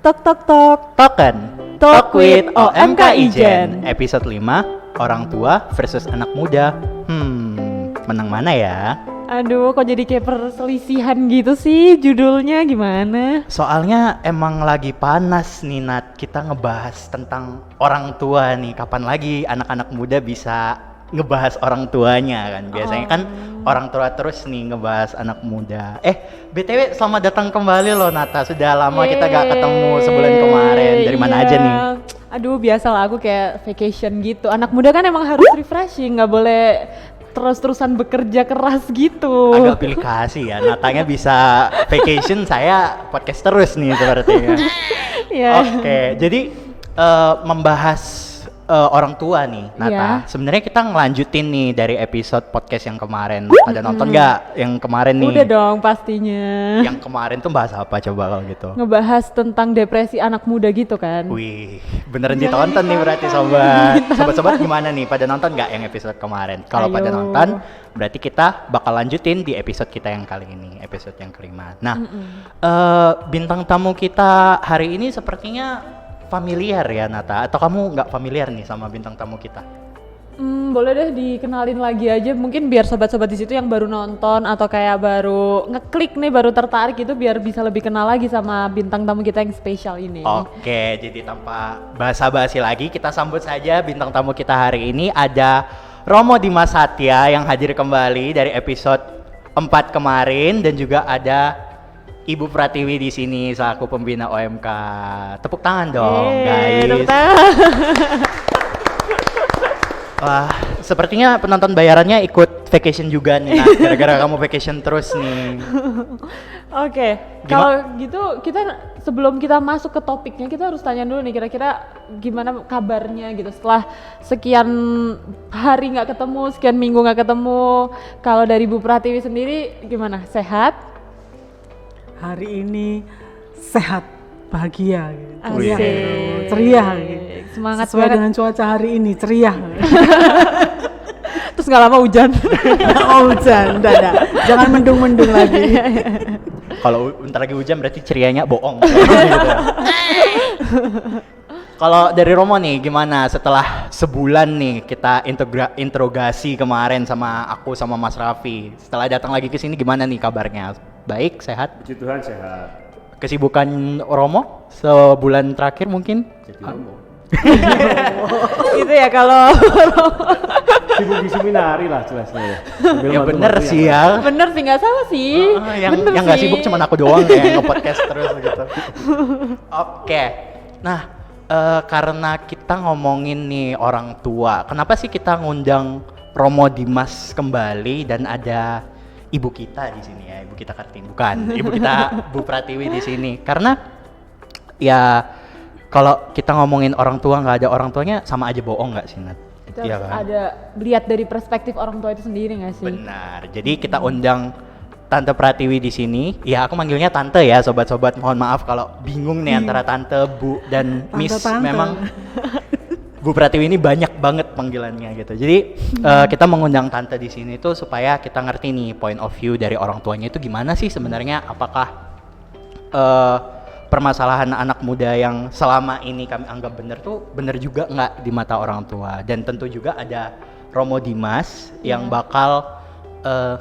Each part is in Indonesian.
Tok tok tok. Token Talk with OMK Ijen. Episode 5, orang tua versus anak muda. Menang mana ya? Aduh, kok jadi kayak perselisihan gitu sih judulnya, gimana? Soalnya emang lagi panas nih Nat. Kita ngebahas tentang orang tua nih. Kapan lagi anak-anak muda bisa ngebahas orang tuanya kan? Biasanya kan orang tua terus nih ngebahas anak muda. BTW selamat datang kembali loh Nata. Sudah lama kita gak ketemu sebulan kemarin. Dari mana aja nih? Aduh, biasalah aku kayak vacation gitu. Anak muda kan emang harus refreshing, nggak boleh terus-terusan bekerja keras gitu. Agak pilih kasih ya, Natanya bisa vacation, saya podcast terus nih sepertinya. Yeah. Oke, jadi membahas orang tua nih, Nata. Yeah. Sebenarnya kita ngelanjutin nih dari episode podcast yang kemarin. Pada nonton nggak yang kemarin nih? Udah dong pastinya. Yang kemarin tuh bahas apa coba kalau gitu? Ngebahas tentang depresi anak muda gitu kan. Wih, beneran ditonton nih berarti sobat. Sobat-sobat gimana nih? Pada nonton nggak yang episode kemarin? Kalau pada nonton, berarti kita bakal lanjutin di episode kita yang kali ini, episode yang kelima. Nah, bintang tamu kita hari ini sepertinya familiar ya Nata, atau kamu nggak familiar nih sama bintang tamu kita? Boleh deh dikenalin lagi aja, mungkin biar sobat-sobat di situ yang baru nonton atau kayak baru ngeklik nih, baru tertarik itu biar bisa lebih kenal lagi sama bintang tamu kita yang spesial ini. Oke, jadi tanpa basa-basi lagi kita sambut saja bintang tamu kita hari ini. Ada Romo Dimas Satya yang hadir kembali dari episode 4 kemarin, dan juga ada Ibu Pratiwi di sini selaku pembina OMK. Tepuk tangan dong, guys. Tepuk tangan. Wah, sepertinya penonton bayarannya ikut vacation juga nih, nah, gara-gara kamu vacation terus nih. Oke, kalau gitu kita sebelum kita masuk ke topiknya, kita harus tanya dulu nih kira-kira gimana kabarnya gitu setelah sekian hari nggak ketemu, sekian minggu nggak ketemu. Kalau dari Bu Pratiwi sendiri gimana? Sehat? Hari ini sehat, bahagia gitu. Asik. Ceria gitu. Semangat sesuai banget dengan cuaca hari ini, ceria. Terus nggak lama hujan. Oh, hujan, udah. Jangan mendung-mendung lagi. Kalau bentar lagi hujan berarti cerianya bohong. Kalau dari Romo nih, gimana setelah sebulan nih kita interogasi kemarin sama aku sama Mas Raffi. Setelah datang lagi ke sini gimana nih kabarnya? Baik, sehat? Puji Tuhan sehat. Kesibukan Romo sebulan terakhir mungkin? Jadi Romo. gitu ya kalau Sibuk di seminari lah jelasnya ya. Ya bener sih ya. bener sih, nggak salah sih. Yang nggak sibuk cuma aku doang yang nge-podcast terus gitu. Oke. Nah, karena kita ngomongin nih orang tua, kenapa sih kita ngundang Romo Dimas kembali dan ada ibu kita di sini ya, ibu kita Kartini, bukan, ibu kita Bu Pratiwi di sini. Karena ya kalau kita ngomongin orang tua nggak ada orang tuanya sama aja bohong nggak sih Nat? Kita Iya harus kan? ada lihat dari perspektif orang tua itu sendiri nggak sih? Benar. Jadi kita undang Tante Pratiwi di sini. Ya aku manggilnya Tante ya, sobat-sobat. Mohon maaf kalau bingung nih antara Tante, Bu dan Tante, Miss. Tante. Memang Bu Pratiwi ini banyak banget panggilannya gitu. Jadi kita mengundang Tante di sini tuh supaya kita ngerti nih point of view dari orang tuanya itu gimana sih sebenarnya. Apakah permasalahan anak muda yang selama ini kami anggap benar tuh benar juga nggak di mata orang tua. Dan tentu juga ada Romo Dimas yang bakal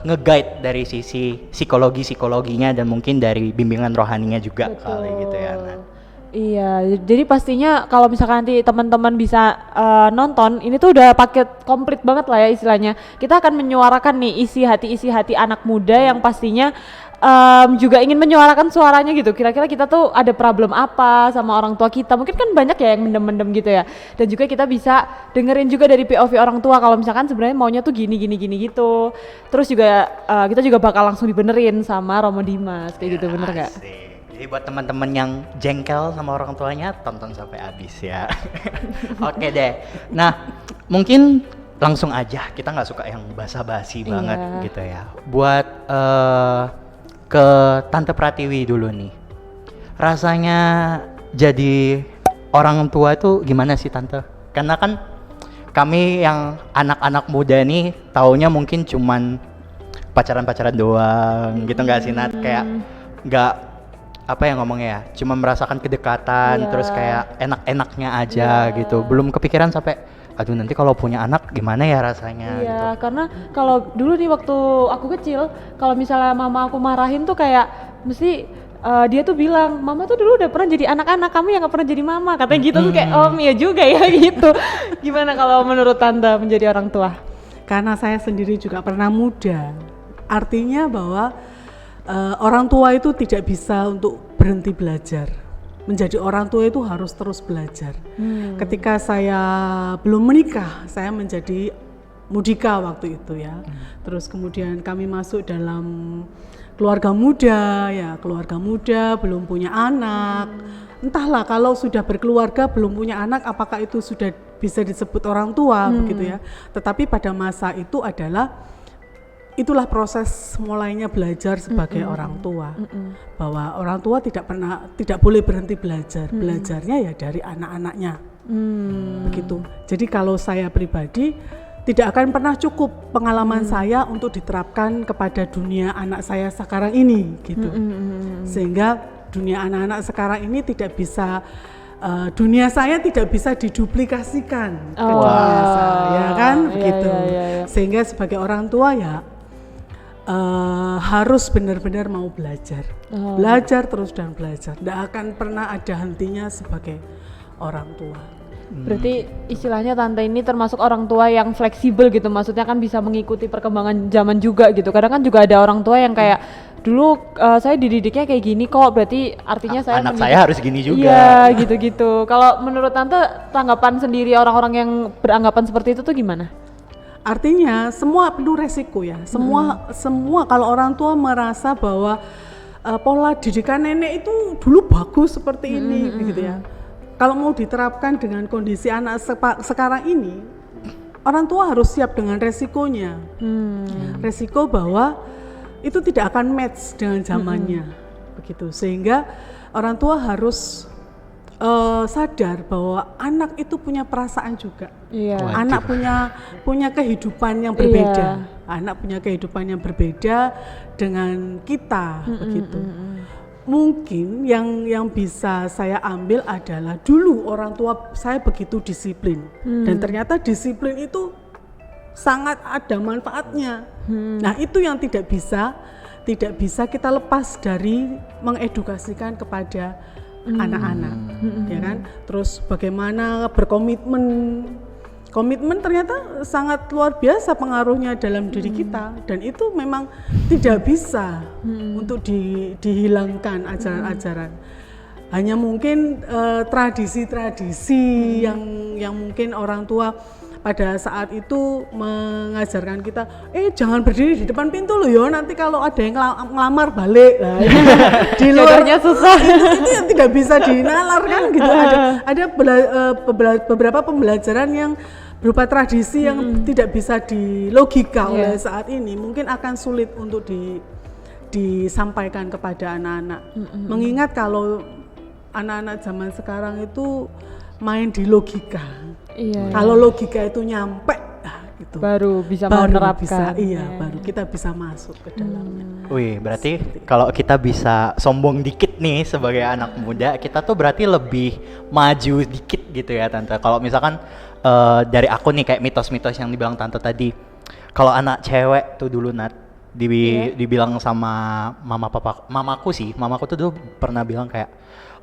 nge-guide dari sisi psikologinya dan mungkin dari bimbingan rohaninya juga. Betul. Kali gitu ya Nat. Iya, jadi pastinya kalau misalkan nanti teman-teman bisa nonton, ini tuh udah paket komplit banget lah ya istilahnya. Kita akan menyuarakan nih isi hati anak muda yang pastinya juga ingin menyuarakan suaranya gitu. Kira-kira kita tuh ada problem apa sama orang tua kita? Mungkin kan banyak ya yang mendem-mendem gitu ya. Dan juga kita bisa dengerin juga dari POV orang tua kalau misalkan sebenarnya maunya tuh gini gitu. Terus juga kita juga bakal langsung dibenerin sama Romo Dimas kayak gitu, bener nggak? Asik. Jadi buat teman-teman yang jengkel sama orang tuanya, tonton sampai habis ya. Oke deh. Nah, mungkin langsung aja, kita nggak suka yang basa-basi banget gitu ya. Buat ke Tante Pratiwi dulu nih. Rasanya jadi orang tua itu gimana sih Tante? Karena kan kami yang anak-anak muda nih taunya mungkin cuman pacaran-pacaran doang gitu nggak sih Nat? Kayak nggak apa ya ngomongnya ya, cuma merasakan kedekatan, Iya. terus kayak enak-enaknya aja gitu, belum kepikiran sampai aduh nanti kalau punya anak gimana ya rasanya gitu. Iya, karena kalau dulu nih waktu aku kecil, kalau misalnya mama aku marahin tuh kayak mesti dia tuh bilang, mama tuh dulu udah pernah jadi anak-anak, kamu yang gak pernah jadi mama, katanya gitu. Tuh kayak iya juga ya gitu. Gimana kalau menurut Tante menjadi orang tua? Karena saya sendiri juga pernah muda, artinya bahwa orang tua itu tidak bisa untuk berhenti belajar. Menjadi orang tua itu harus terus belajar. Ketika saya belum menikah, saya menjadi mudika waktu itu ya. Terus kemudian kami masuk dalam keluarga muda ya, keluarga muda belum punya anak. Entahlah kalau sudah berkeluarga belum punya anak, apakah itu sudah bisa disebut orang tua begitu ya. Tetapi pada masa itu itulah proses mulainya belajar sebagai orang tua, bahwa orang tua tidak boleh berhenti belajar, belajarnya ya dari anak-anaknya, begitu. Jadi kalau saya pribadi tidak akan pernah cukup pengalaman saya untuk diterapkan kepada dunia anak saya sekarang ini, gitu. Sehingga dunia anak-anak sekarang ini tidak bisa dunia saya tidak bisa diduplikasikan ke dunia saya, kan begitu. Sehingga sebagai orang tua ya harus benar-benar mau belajar, belajar terus dan belajar. Tidak akan pernah ada hentinya sebagai orang tua. Berarti istilahnya Tante ini termasuk orang tua yang fleksibel gitu, maksudnya kan bisa mengikuti perkembangan zaman juga gitu. Kadang kan juga ada orang tua yang kayak dulu saya dididiknya kayak gini kok, berarti artinya saya anak saya harus gini juga. Iya gitu-gitu. Kalau menurut Tante tanggapan sendiri orang-orang yang beranggapan seperti itu tuh gimana? Artinya semua penuh resiko ya. Semua kalau orang tua merasa bahwa pola didikan nenek itu dulu bagus seperti ini, gitu ya. Kalau mau diterapkan dengan kondisi anak sekarang ini, orang tua harus siap dengan resikonya. Resiko bahwa itu tidak akan match dengan zamannya, begitu. Sehingga orang tua harus sadar bahwa anak itu punya perasaan juga. Anak punya kehidupan yang berbeda. Anak punya kehidupan yang berbeda dengan kita, begitu. Mungkin yang bisa saya ambil adalah dulu orang tua saya begitu disiplin, dan ternyata disiplin itu sangat ada manfaatnya. Nah itu yang tidak bisa kita lepas dari mengedukasikan kepada anak-anak, ya kan? Terus bagaimana komitmen ternyata sangat luar biasa pengaruhnya dalam diri kita, dan itu memang tidak bisa untuk dihilangkan ajaran-ajaran. Hanya mungkin tradisi-tradisi yang mungkin orang tua pada saat itu mengajarkan kita, jangan berdiri di depan pintu loh ya, nanti kalau ada yang ngelamar balik lah. Di luarnya susah. Itu yang tidak bisa dinalar kan gitu. Ada beberapa pembelajaran yang berupa tradisi yang tidak bisa dilogika oleh saat ini, mungkin akan sulit untuk disampaikan kepada anak-anak. Mengingat kalau anak-anak zaman sekarang itu main di logika. Kalau logika itu nyampe, gitu, baru bisa menerapkan. Baru kita bisa masuk ke dalamnya. Wih, berarti kalau kita bisa sombong dikit nih sebagai anak muda, kita tuh berarti lebih maju dikit gitu ya Tante. Kalau misalkan dari aku nih kayak mitos-mitos yang dibilang Tante tadi, kalau anak cewek tuh dulu dibilang sama mamaku tuh dulu pernah bilang kayak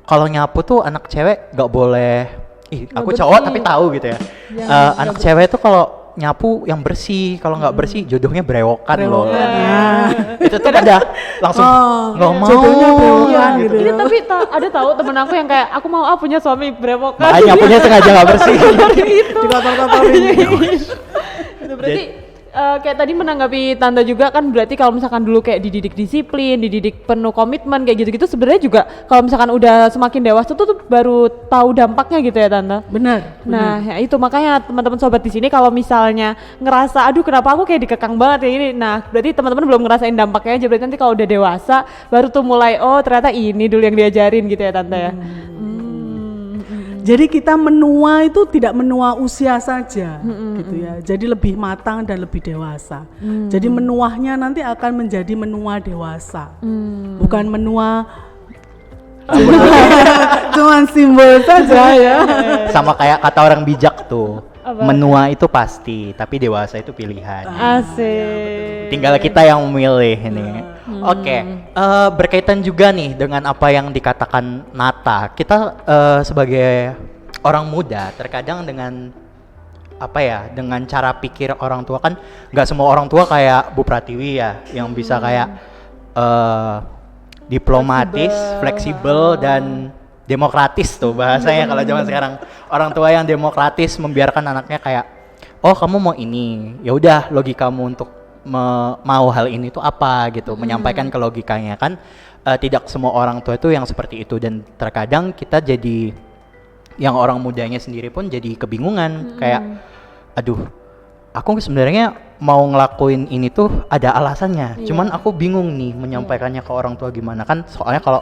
kalau nyapu tuh anak cewek gak boleh. Aku cowok tapi tahu gitu ya. Anak cewek tuh kalau nyapu yang bersih, kalau nggak bersih jodohnya berewokan loh. Itu tuh ada langsung nggak mau. Jodohnya berewokan gitu. Ini tapi ada tahu temen aku yang kayak aku mau punya suami berewokan. Nyapunya sengaja nggak bersih. Itu berarti kayak tadi menanggapi Tante juga kan, berarti kalau misalkan dulu kayak dididik disiplin, dididik penuh komitmen kayak gitu-gitu, sebenarnya juga kalau misalkan udah semakin dewasa tuh baru tahu dampaknya gitu ya Tante. Benar. Nah ya itu makanya teman-teman sobat di sini kalau misalnya ngerasa aduh kenapa aku kayak dikekang banget ya ini, nah berarti teman-teman belum ngerasain dampaknya aja, berarti nanti kalau udah dewasa baru tuh mulai ternyata ini dulu yang diajarin gitu ya Tante ya. Jadi kita menua itu tidak menua usia saja, gitu ya. Jadi lebih matang dan lebih dewasa. Jadi menuahnya nanti akan menjadi menua dewasa, bukan menua Cuman simbol saja ya. Sama kayak kata orang bijak tuh, Apa? menua itu pasti, tapi dewasa itu pilihan. Asik. Tinggal kita yang memilih nih. Oke, berkaitan juga nih dengan apa yang dikatakan Nata. Kita sebagai orang muda terkadang dengan apa ya, dengan cara pikir orang tua kan nggak semua orang tua kayak Bu Pratiwi ya, yang bisa kayak diplomatis, fleksibel dan demokratis tuh bahasanya kalau zaman sekarang. Orang tua yang demokratis membiarkan anaknya kayak, oh kamu mau ini, ya udah logikamu untuk mau hal ini tuh apa gitu, menyampaikan ke logikanya kan. Tidak semua orang tua itu yang seperti itu, dan terkadang kita jadi yang orang mudanya sendiri pun jadi kebingungan kayak, aduh aku sebenarnya mau ngelakuin ini tuh ada alasannya, cuman aku bingung nih menyampaikannya ke orang tua gimana kan, soalnya kalau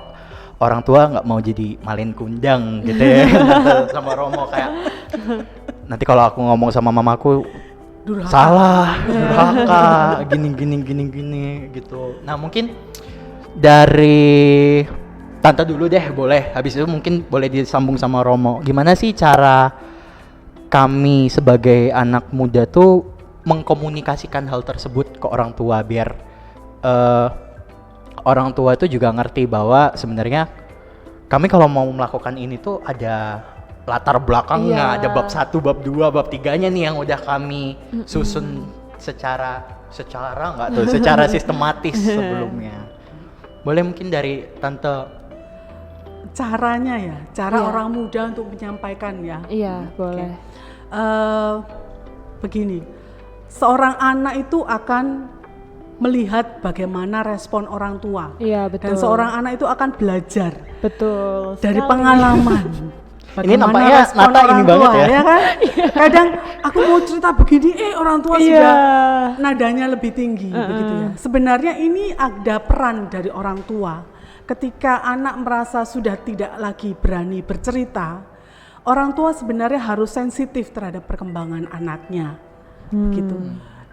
orang tua nggak mau jadi malin kundang gitu ya. Sama Romo kayak nanti kalau aku ngomong sama mamaku Durhaka. salah, durhaka, gini gitu. Nah mungkin dari Tante dulu deh boleh, habis itu mungkin boleh disambung sama Romo. Gimana sih cara kami sebagai anak muda tuh mengkomunikasikan hal tersebut ke orang tua biar orang tua itu juga ngerti bahwa sebenarnya kami kalau mau melakukan ini tuh ada latar belakangnya, ada bab 1, bab 2, bab 3-nya nih yang udah kami susun secara nggak tuh, secara sistematis sebelumnya. Boleh mungkin dari Tante. Caranya ya, orang muda untuk menyampaikan ya. Iya, boleh. Begini, seorang anak itu akan melihat bagaimana respon orang tua. Iya, betul. Dan seorang anak itu akan belajar Betul. dari sekali. pengalaman. Ini Bagaimana nampaknya respon Nata ini orang banget tua, ya. kan? Kadang aku mau cerita begini, orang tua Iya. sudah nadanya lebih tinggi, begitu ya. Sebenarnya ini ada peran dari orang tua. Ketika anak merasa sudah tidak lagi berani bercerita, orang tua sebenarnya harus sensitif terhadap perkembangan anaknya, begitu.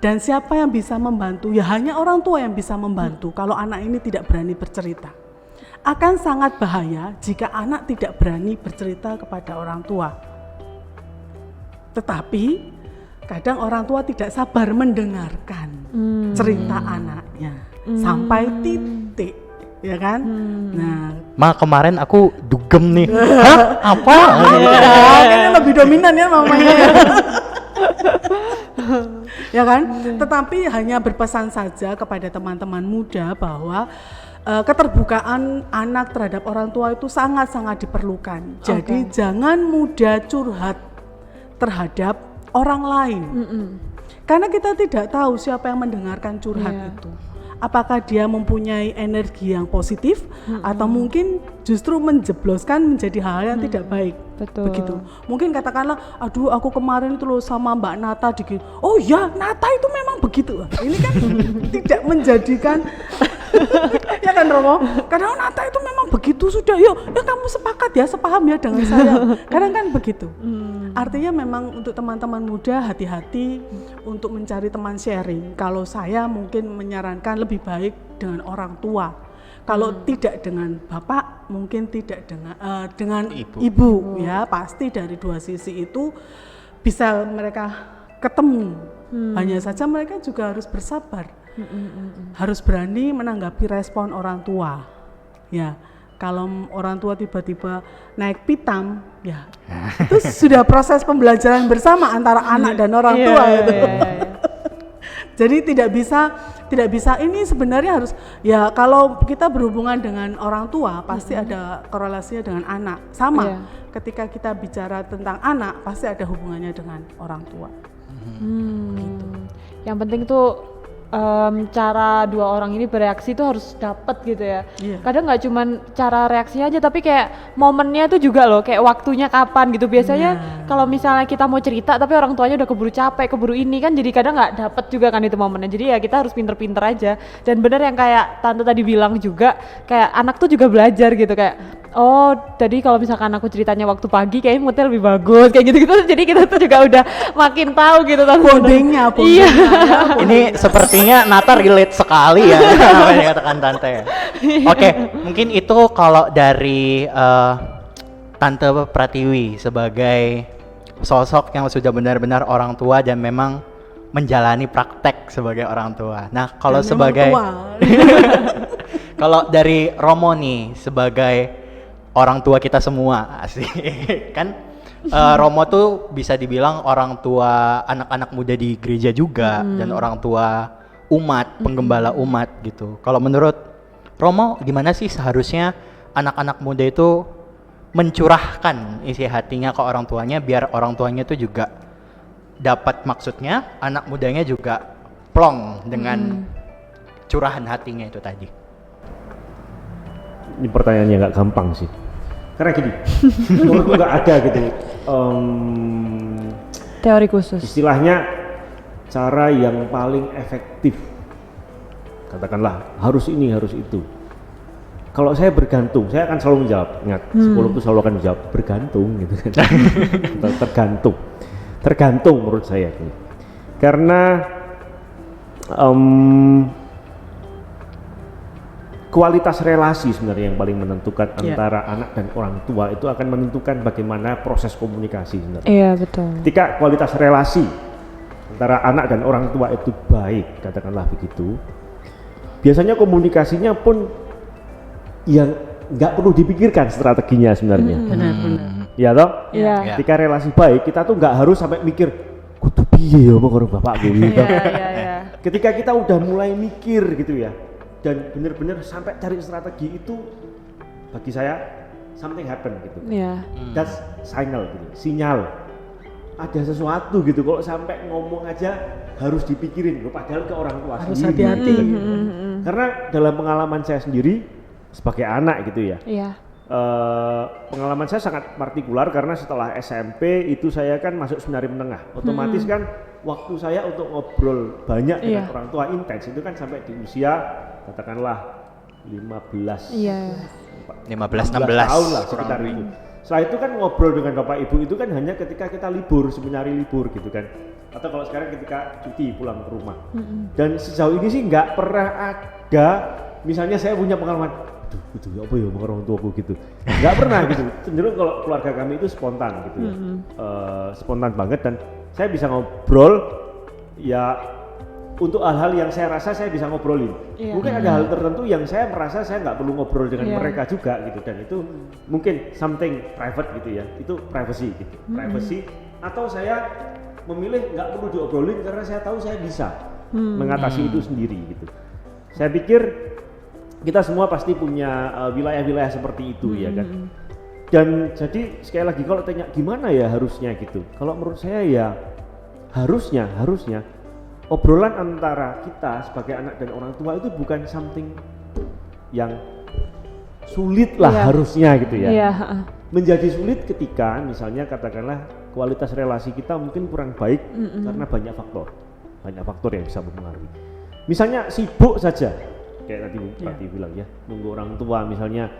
Dan siapa yang bisa membantu? Ya hanya orang tua yang bisa membantu. Kalau anak ini tidak berani bercerita, akan sangat bahaya jika anak tidak berani bercerita kepada orang tua. Tetapi kadang orang tua tidak sabar mendengarkan cerita anaknya sampai titik, ya kan? Nah, Kemarin aku dugem nih. Hah? Apa? kayaknya lebih dominan ya mamanya. Ya kan? Tetapi hanya berpesan saja kepada teman-teman muda bahwa keterbukaan anak terhadap orang tua itu sangat-sangat diperlukan. Jadi jangan mudah curhat terhadap orang lain. Karena kita tidak tahu siapa yang mendengarkan curhat itu. Apakah dia mempunyai energi yang positif atau mungkin justru menjebloskan menjadi hal yang tidak baik. Betul. Begitu. Mungkin katakanlah, aduh aku kemarin itu loh sama Mbak Nata dikit. Oh ya, Nata itu memang begitu. Ini kan tidak menjadikan ya kan Romo? Kadang Nata itu memang begitu sudah. Yuk, ya kamu sepakat ya, sepaham ya dengan saya. Kadang kan begitu. Artinya memang untuk teman-teman muda hati-hati untuk mencari teman sharing. Kalau saya mungkin menyarankan lebih baik dengan orang tua. Kalau tidak dengan bapak, mungkin tidak dengan ibu ya. Pasti dari dua sisi itu bisa mereka ketemu. Hanya saja mereka juga harus bersabar. Harus berani menanggapi respon orang tua. Ya, kalau orang tua tiba-tiba naik pitam, ya itu sudah proses pembelajaran bersama antara anak dan orang tua itu. Jadi tidak bisa ini sebenarnya harus ya, kalau kita berhubungan dengan orang tua pasti ada korelasinya dengan anak. Sama ketika kita bicara tentang anak pasti ada hubungannya dengan orang tua. Gitu. Yang penting tuh cara dua orang ini bereaksi itu harus dapet gitu ya. Kadang nggak cuman cara reaksinya aja, tapi kayak momennya itu juga loh, kayak waktunya kapan gitu. Biasanya kalau misalnya kita mau cerita tapi orang tuanya udah keburu capek, keburu ini kan, jadi kadang nggak dapet juga kan itu momennya. Jadi ya kita harus pinter-pinter aja. Dan bener yang kayak Tante tadi bilang juga, kayak anak tuh juga belajar gitu, kayak Oh, tadi kalau misalkan aku ceritanya waktu pagi kayaknya moodnya lebih bagus kayak gitu-gitu. Jadi kita tuh juga udah makin tahu gitu tante. Bondingnya Iya. Ini sepertinya Nata relate sekali ya apa yang dikatakan Tante. Oke, mungkin itu kalau dari Tante Pratiwi sebagai sosok yang sudah benar-benar orang tua dan memang menjalani praktek sebagai orang tua. Nah, kalau Dan memang sebagai tua. kalau dari Romo nih sebagai orang tua kita semua, asik kan Romo tuh bisa dibilang orang tua anak-anak muda di gereja juga dan orang tua umat, penggembala umat gitu. Kalau menurut Romo gimana sih seharusnya anak-anak muda itu mencurahkan isi hatinya ke orang tuanya biar orang tuanya tuh juga dapat maksudnya, anak mudanya juga plong dengan curahan hatinya itu tadi. Ini pertanyaannya nggak gampang sih. Karena gini, menurutku nggak ada gitu. Teori khusus. Istilahnya cara yang paling efektif. Katakanlah harus ini, harus itu. Kalau saya bergantung, saya akan selalu menjawab. Ingat, psikolog itu selalu akan menjawab bergantung gitu kan. Tergantung menurut saya. Karena kualitas relasi sebenarnya yang paling menentukan antara anak dan orang tua itu akan menentukan bagaimana proses komunikasi sebenarnya. Iya betul. Ketika kualitas relasi antara anak dan orang tua itu baik, katakanlah begitu, biasanya komunikasinya pun yang nggak perlu dipikirkan strateginya sebenarnya. Benar-benar. Ya toh? Iya. Ketika relasi baik, kita tuh nggak harus sampai mikir kudu piye ya mau karo bapakku gitu. Iya. Ketika kita udah mulai mikir gitu ya, dan benar-benar sampai cari strategi itu, bagi saya something happen gitu. Iya. That's signal gitu, sinyal ada sesuatu gitu. Kalau sampai ngomong aja harus dipikirin, padahal ke orang tua Harus sendiri. hati-hati. Gitu. Karena dalam pengalaman saya sendiri sebagai anak gitu ya, Iya. pengalaman saya sangat partikular karena setelah SMP itu saya kan masuk seminari menengah, otomatis kan waktu saya untuk ngobrol banyak dengan orang tua intens itu kan sampai di usia katakanlah 15 Iya. 15 16 tahun lah kurang sekitar lebih. itu. Setelah itu kan ngobrol dengan bapak ibu itu kan hanya ketika kita libur, seminari libur gitu kan, atau kalau sekarang ketika cuti pulang ke rumah. Dan sejauh ini sih nggak pernah ada misalnya saya punya pengalaman aduh gitu ya apa ya sama orang tuaku gitu, nggak pernah gitu. Cenderung kalau keluarga kami itu spontan gitu ya, spontan banget, dan saya bisa ngobrol ya untuk hal-hal yang saya rasa saya bisa ngobrolin. Mungkin ada hal tertentu yang saya merasa saya nggak perlu ngobrol dengan mereka juga gitu, dan itu mungkin something private gitu ya, itu privacy gitu, privacy. Atau saya memilih nggak perlu diobrolin karena saya tahu saya bisa mengatasi itu sendiri gitu. Saya pikir kita semua pasti punya wilayah-wilayah seperti itu ya kan. Dan jadi sekali lagi kalau tanya gimana ya harusnya gitu, kalau menurut saya ya harusnya obrolan antara kita sebagai anak dan orang tua itu bukan something yang sulit lah harusnya gitu ya. Iya. Menjadi sulit ketika misalnya katakanlah kualitas relasi kita mungkin kurang baik karena banyak faktor yang bisa mempengaruhi. Misalnya sibuk saja, kayak tadi Bu Prati bilang ya, nunggu orang tua misalnya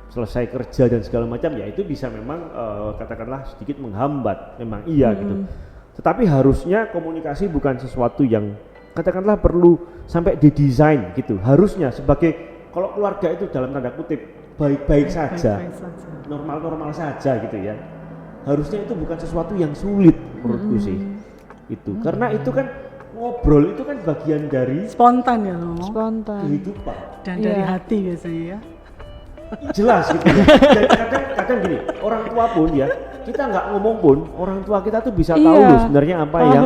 selesai kerja dan segala macam, ya itu bisa memang katakanlah sedikit menghambat, memang iya gitu. Tetapi harusnya komunikasi bukan sesuatu yang katakanlah perlu sampai didesain gitu. Harusnya sebagai kalau keluarga itu dalam tanda kutip baik-baik saja, normal-normal saja gitu ya. Harusnya itu bukan sesuatu yang sulit menurutku sih. Itu karena itu kan ngobrol itu kan bagian dari Spontan ya loh. Spontan. kehidupan. Dan dari hati biasanya ya. Jelas gitu ya. Dan kadang gini, orang tua pun ya, kita nggak ngomong pun, orang tua kita tuh bisa tahu loh sebenarnya apa yang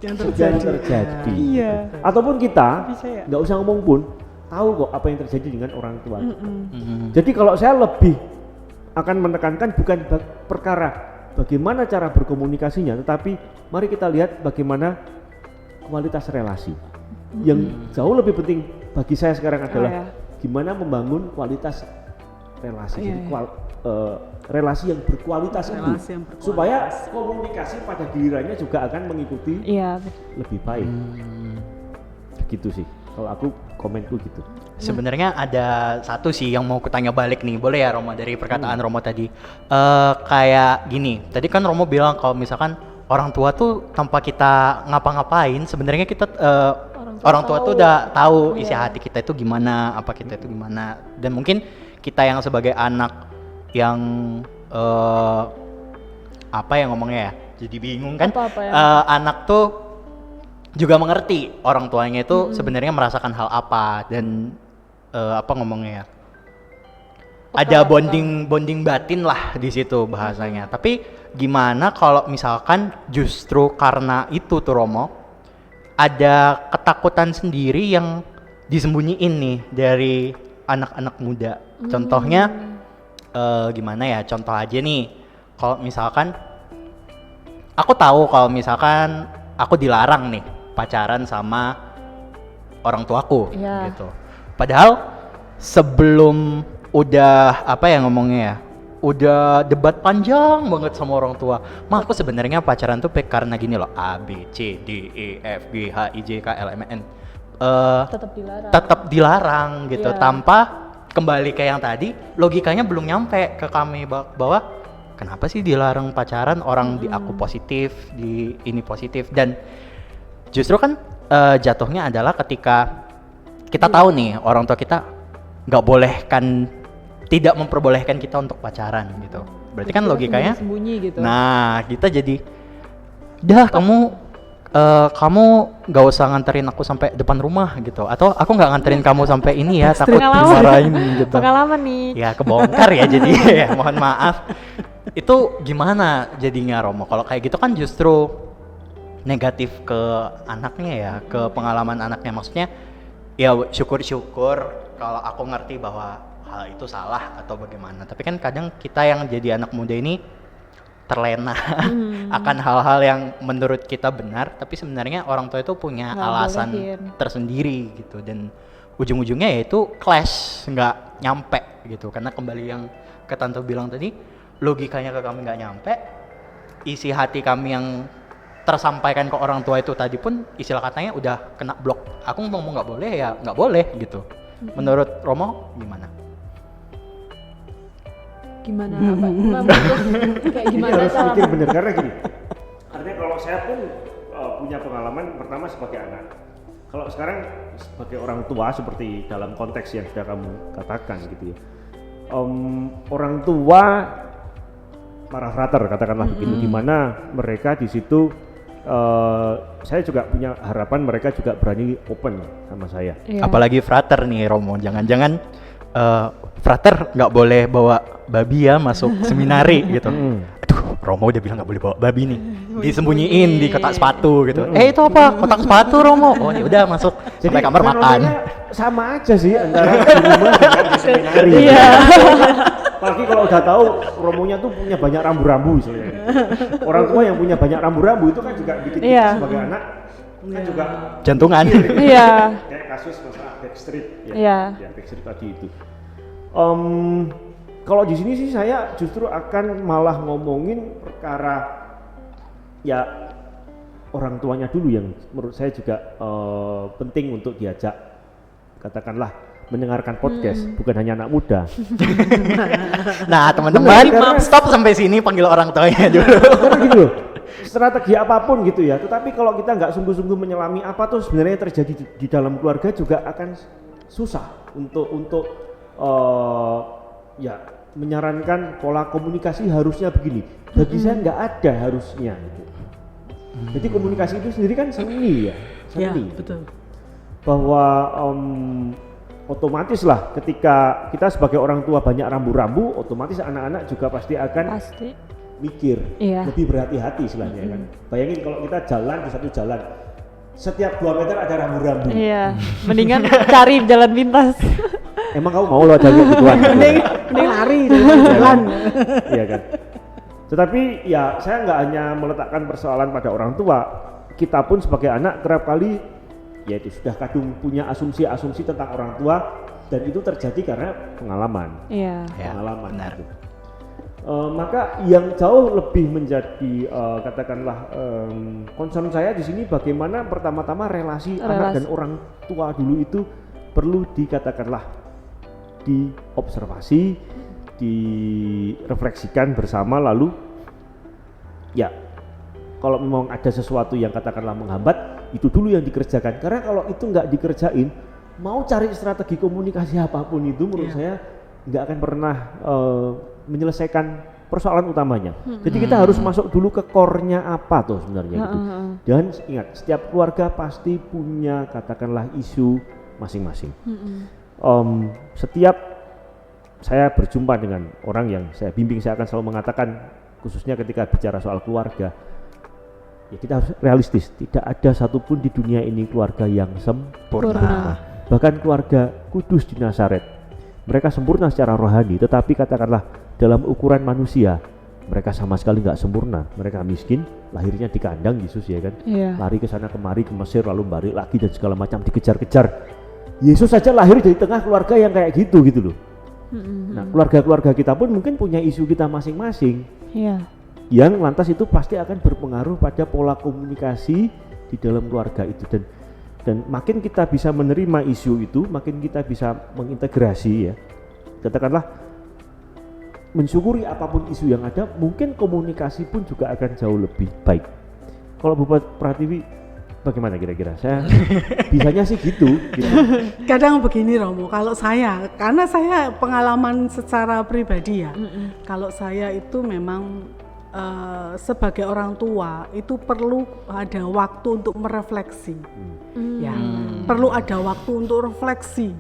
terjadi. Iya. Ataupun kita Bisa ya? nggak usah ngomong pun, tahu kok apa yang terjadi dengan orang tua. Jadi kalau saya lebih akan menekankan bukan perkara bagaimana cara berkomunikasinya, tetapi mari kita lihat bagaimana kualitas relasi. Yang jauh lebih penting bagi saya sekarang adalah gimana membangun kualitas relasi. Jadi relasi yang berkualitas itu supaya komunikasi pada gilirannya juga akan mengikuti lebih baik. Begitu sih kalau aku komenku gitu. Sebenarnya ada satu sih yang mau kutanya balik nih, boleh ya Romo, dari perkataan Romo tadi. Kayak gini, tadi kan Romo bilang kalau misalkan orang tua tuh tanpa kita ngapa-ngapain, sebenarnya kita orang tua tuh udah tahu isi hati kita itu gimana, apa kita itu gimana. Dan mungkin kita yang sebagai anak yang apa ya ngomongnya ya, jadi bingung kan. Anak tuh juga mengerti orang tuanya itu sebenarnya merasakan hal apa, dan apa ngomongnya ya, ada bonding batin lah di situ bahasanya. Tapi gimana kalau misalkan justru karena itu tuh Romo, ada ketakutan sendiri yang disembunyiin nih dari anak-anak muda. Contohnya gimana ya, contoh aja nih, kalau misalkan aku tahu kalau misalkan aku dilarang nih pacaran sama orang tuaku gitu. Padahal sebelum udah apa ya ngomongnya ya, udah debat panjang banget sama orang tua, aku sebenarnya pacaran tuh karena gini loh, A B C D E F G H I J K L M N, tetap dilarang gitu, tanpa kembali ke yang tadi, logikanya belum nyampe ke kami bahwa kenapa sih dilarang pacaran, orang di aku positif, di ini positif. Dan justru kan jatuhnya adalah ketika kita tahu nih orang tua kita nggak bolehkan, tidak memperbolehkan kita untuk pacaran gitu. Berarti kan logikanya gitu. Nah, kita jadi kamu nggak usah nganterin aku sampai depan rumah gitu, atau aku nggak nganterin kamu sampai ini ya, takut dimarahin gitu. Pengalaman nih. Ya kebongkar ya jadi ya, mohon maaf. Itu gimana jadinya Romo? Kalau kayak gitu kan justru negatif ke anaknya ya, ke pengalaman anaknya. Maksudnya ya syukur-syukur kalau aku ngerti bahwa hal itu salah atau bagaimana. Tapi kan kadang kita yang jadi anak muda ini terlena akan hal-hal yang menurut kita benar, tapi sebenarnya orang tua itu punya alasan tersendiri gitu, dan ujung-ujungnya yaitu clash, nggak nyampe gitu. Karena kembali yang ke Tante bilang tadi, logikanya ke kami nggak nyampe, isi hati kami yang tersampaikan ke orang tua itu tadi pun istilah katanya udah kena blok. Aku ngomong nggak boleh ya nggak boleh gitu. Menurut Romo gimana? Gimana kayak gimana harus cara pikir bener, karena gini, artinya kalau saya pun punya pengalaman pertama sebagai anak, kalau sekarang sebagai orang tua seperti dalam konteks yang sudah kamu katakan gitu ya, orang tua para frater katakanlah begitu, di mana mereka di situ saya juga punya harapan mereka juga berani open sama saya. Apalagi frater nih Romo, jangan-jangan frater nggak boleh bawa babi ya masuk seminari gitu. Aduh, Romo udah bilang nggak boleh bawa babi nih, disembunyiin di kotak sepatu gitu. Itu apa? Kotak sepatu Romo? Oh ya udah masuk sampai kamar makan. Sama aja sih antara di rumah dan di seminari. Apalagi kalau udah tahu Romonya tuh punya banyak rambu-rambu misalnya. Orang tua yang punya banyak rambu-rambu itu kan juga bikin kita sebagai anak kan juga jantungan. Kayak kasus masalah Backstreet ya Backstreet tadi itu. Kalau di sini sih saya justru akan malah ngomongin perkara ya orang tuanya dulu yang menurut saya juga penting untuk diajak, katakanlah mendengarkan podcast, bukan hanya anak muda. Nah teman-teman, stop sampai sini, panggil orang tuanya dulu. Karena gitu loh, strategi apapun gitu ya, tetapi kalau kita nggak sungguh-sungguh menyelami apa tuh sebenarnya terjadi di dalam keluarga juga akan susah untuk ya menyarankan pola komunikasi harusnya begini. Bagi saya nggak ada harusnya gitu. Jadi komunikasi itu sendiri kan seni ya, seni. Ya, betul. Bahwa otomatis lah ketika kita sebagai orang tua banyak rambu-rambu, otomatis anak-anak juga pasti akan mikir, lebih berhati-hati istilahnya kan. Bayangin kalau kita jalan di satu jalan, setiap 2 meter ada rambu-rambu. Iya, mendingan cari jalan pintas. Emang kamu mau lo ada gituan? Mending lari dari jalan. Iya kan. Tetapi ya saya nggak hanya meletakkan persoalan pada orang tua, kita pun sebagai anak kerap kali yaitu sudah kadung punya asumsi-asumsi tentang orang tua, dan itu terjadi karena pengalaman. Pengalaman. Benar. Gitu. Maka yang jauh lebih menjadi katakanlah concern saya di sini bagaimana pertama-tama relasi anak dan orang tua dulu itu perlu dikatakanlah diobservasi, direfleksikan bersama, lalu ya kalau memang ada sesuatu yang katakanlah menghambat, itu dulu yang dikerjakan. Karena kalau itu nggak dikerjain, mau cari strategi komunikasi apapun itu menurut saya nggak akan pernah menyelesaikan persoalan utamanya. Jadi kita harus masuk dulu ke core-nya apa tuh sebenarnya gitu. Dan ingat, setiap keluarga pasti punya katakanlah isu masing-masing. Setiap saya berjumpa dengan orang yang saya bimbing, saya akan selalu mengatakan, khususnya ketika bicara soal keluarga, ya kita harus realistis. Tidak ada satupun di dunia ini keluarga yang sempurna. Bahkan keluarga Kudus di Nazaret, mereka sempurna secara rohani, tetapi katakanlah dalam ukuran manusia mereka sama sekali nggak sempurna. Mereka miskin, lahirnya di kandang Yesus ya kan, lari ke sana kemari ke Mesir, lalu balik lagi dan segala macam, dikejar-kejar. Yesus saja lahir dari tengah keluarga yang kayak gitu loh. Nah, keluarga-keluarga kita pun mungkin punya isu kita masing-masing, yang lantas itu pasti akan berpengaruh pada pola komunikasi di dalam keluarga itu. Dan makin kita bisa menerima isu itu, makin kita bisa mengintegrasi ya, katakanlah mensyukuri apapun isu yang ada, mungkin komunikasi pun juga akan jauh lebih baik. Kalau Bu Pratiwi bagaimana kira-kira? Saya bisanya sih gitu. Kadang begini Romo, kalau saya, karena saya pengalaman secara pribadi ya, kalau saya itu memang sebagai orang tua itu perlu ada waktu untuk merefleksi, ya, perlu ada waktu untuk refleksi.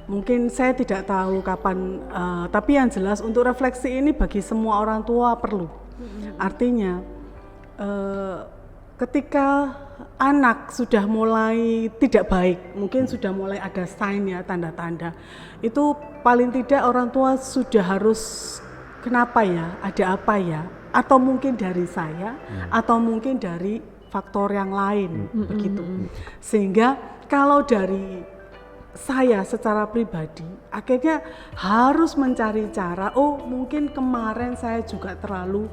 Mungkin saya tidak tahu kapan, tapi yang jelas untuk refleksi ini bagi semua orang tua perlu. Artinya ketika anak sudah mulai tidak baik, mungkin sudah mulai ada sign ya, tanda-tanda, itu paling tidak orang tua sudah harus, kenapa ya, ada apa ya, atau mungkin dari saya, atau mungkin dari faktor yang lain, begitu. Sehingga kalau dari saya secara pribadi akhirnya harus mencari cara, oh mungkin kemarin saya juga terlalu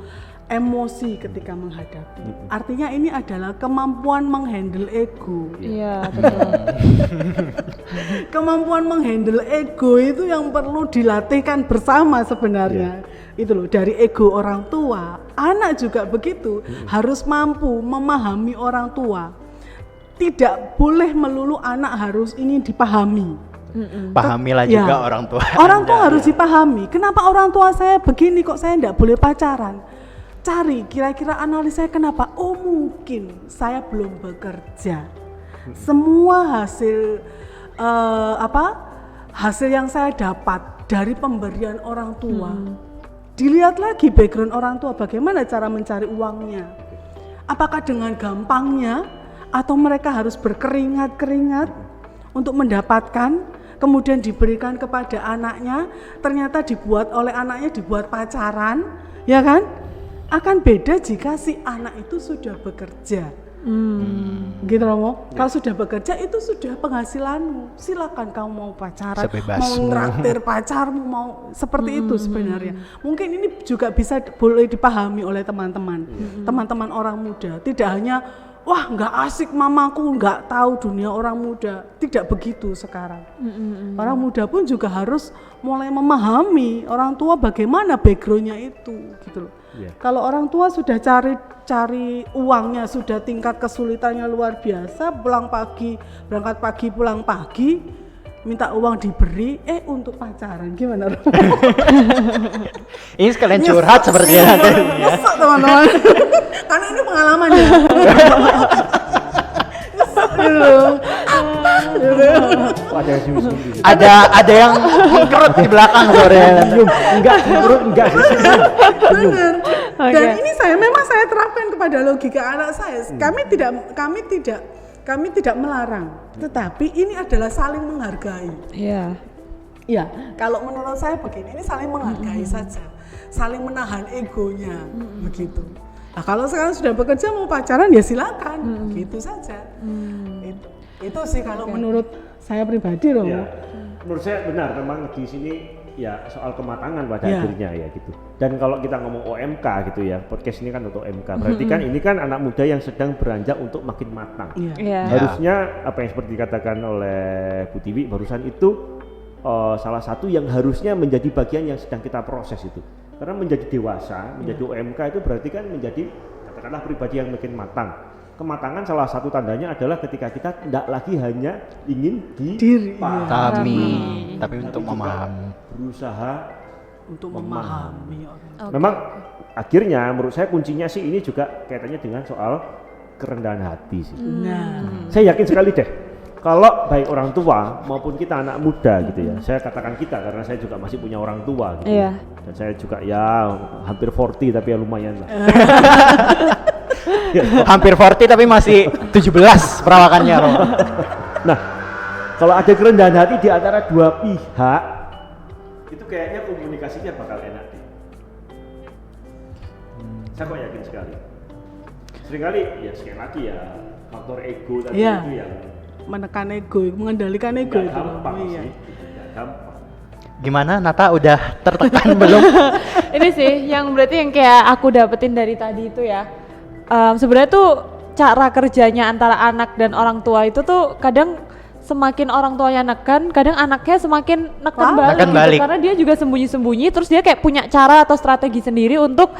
emosi ketika menghadapi. Artinya ini adalah kemampuan menghandle ego. Iya, betul. Kemampuan menghandle ego itu yang perlu dilatihkan bersama sebenarnya. Itu loh, dari ego orang tua, anak juga begitu, harus mampu memahami orang tua. Tidak boleh melulu anak harus ingin dipahami. Pahamilah juga orang tua. Orang tua harus dipahami. Kenapa orang tua saya begini, kok saya tidak boleh pacaran? Cari kira-kira analisa kenapa. Oh mungkin saya belum bekerja. Semua hasil hasil yang saya dapat dari pemberian orang tua. Dilihat lagi background orang tua, bagaimana cara mencari uangnya. Apakah dengan gampangnya, atau mereka harus berkeringat-keringat untuk mendapatkan, kemudian diberikan kepada anaknya, ternyata dibuat oleh anaknya, dibuat pacaran, ya kan? Akan beda jika si anak itu sudah bekerja. Gitu Romo. Kalau sudah bekerja itu sudah penghasilanmu. Silakan kamu mau pacaran, mau nraktir pacarmu, mau seperti itu sebenarnya. Mungkin ini juga bisa boleh dipahami oleh teman-teman, teman-teman orang muda. Tidak hanya wah nggak asik mamaku, nggak tahu dunia orang muda. Tidak begitu sekarang. Orang muda pun juga harus mulai memahami orang tua bagaimana backgroundnya itu, gitu loh. Kalau orang tua sudah cari uangnya, sudah tingkat kesulitannya luar biasa, berangkat pagi pulang pagi, minta uang diberi, untuk pacaran, gimana? Ini sekalian curhat sepertinya. Nyesek teman-teman, karena ini pengalaman ya. Nyesek gitu. Ada yang mengkerut di belakang sore. Enggak, Benar. Dan ini memang saya terapkan kepada logika anak saya. Kami tidak melarang, tetapi ini adalah saling menghargai. Iya. Ya, kalau menurut saya begini, ini saling menghargai saja, saling menahan egonya, begitu. Nah, kalau sekarang sudah bekerja mau pacaran ya silakan, gitu saja. Itu sih kalau menurut saya pribadi loh. Ya, menurut saya benar, memang di sini ya soal kematangan pada Ya. akhirnya ya gitu. Dan kalau kita ngomong OMK gitu ya, podcast ini kan untuk OMK, berarti kan ini kan anak muda yang sedang beranjak untuk makin matang. Iya. Iya. Harusnya apa yang seperti dikatakan oleh Bu Tiwi barusan itu salah satu yang harusnya menjadi bagian yang sedang kita proses itu. Karena menjadi dewasa, menjadi OMK itu berarti kan menjadi katakanlah pribadi yang makin matang. Kematangan salah satu tandanya adalah ketika kita tidak lagi hanya ingin Diri, iya. Tapi tapi untuk juga memahami. berusaha. Untuk memahami orang. Oke. Memang akhirnya menurut saya kuncinya sih ini juga kaitannya dengan soal kerendahan hati sih. Nah, Saya yakin sekali deh kalau baik orang tua maupun kita anak muda gitu ya. Saya katakan kita karena saya juga masih punya orang tua gitu. Iya. Dan saya juga ya hampir 40 tapi ya lumayan lah. Hampir 40 tapi masih 17 perawakannya loh. Nah, kalau ada kerendahan hati di antara dua pihak itu kayaknya komunikasinya bakal enak deh. Saya kok yakin sekali. Seringkali ya sekali lagi ya faktor ego tadi Iya. itu yang menekan ego, mengendalikan ego nggak itu. gampang Iya. sih, nggak gampang. Gimana Nata udah tertekan belum? Ini sih yang berarti yang kayak aku dapetin dari tadi itu ya. Sebenarnya tuh cara kerjanya antara anak dan orang tua itu tuh kadang semakin orang tuanya neken, kadang anaknya semakin neken Wah. balik, Neken gitu. balik. Karena dia juga sembunyi-sembunyi, terus dia kayak punya cara atau strategi sendiri untuk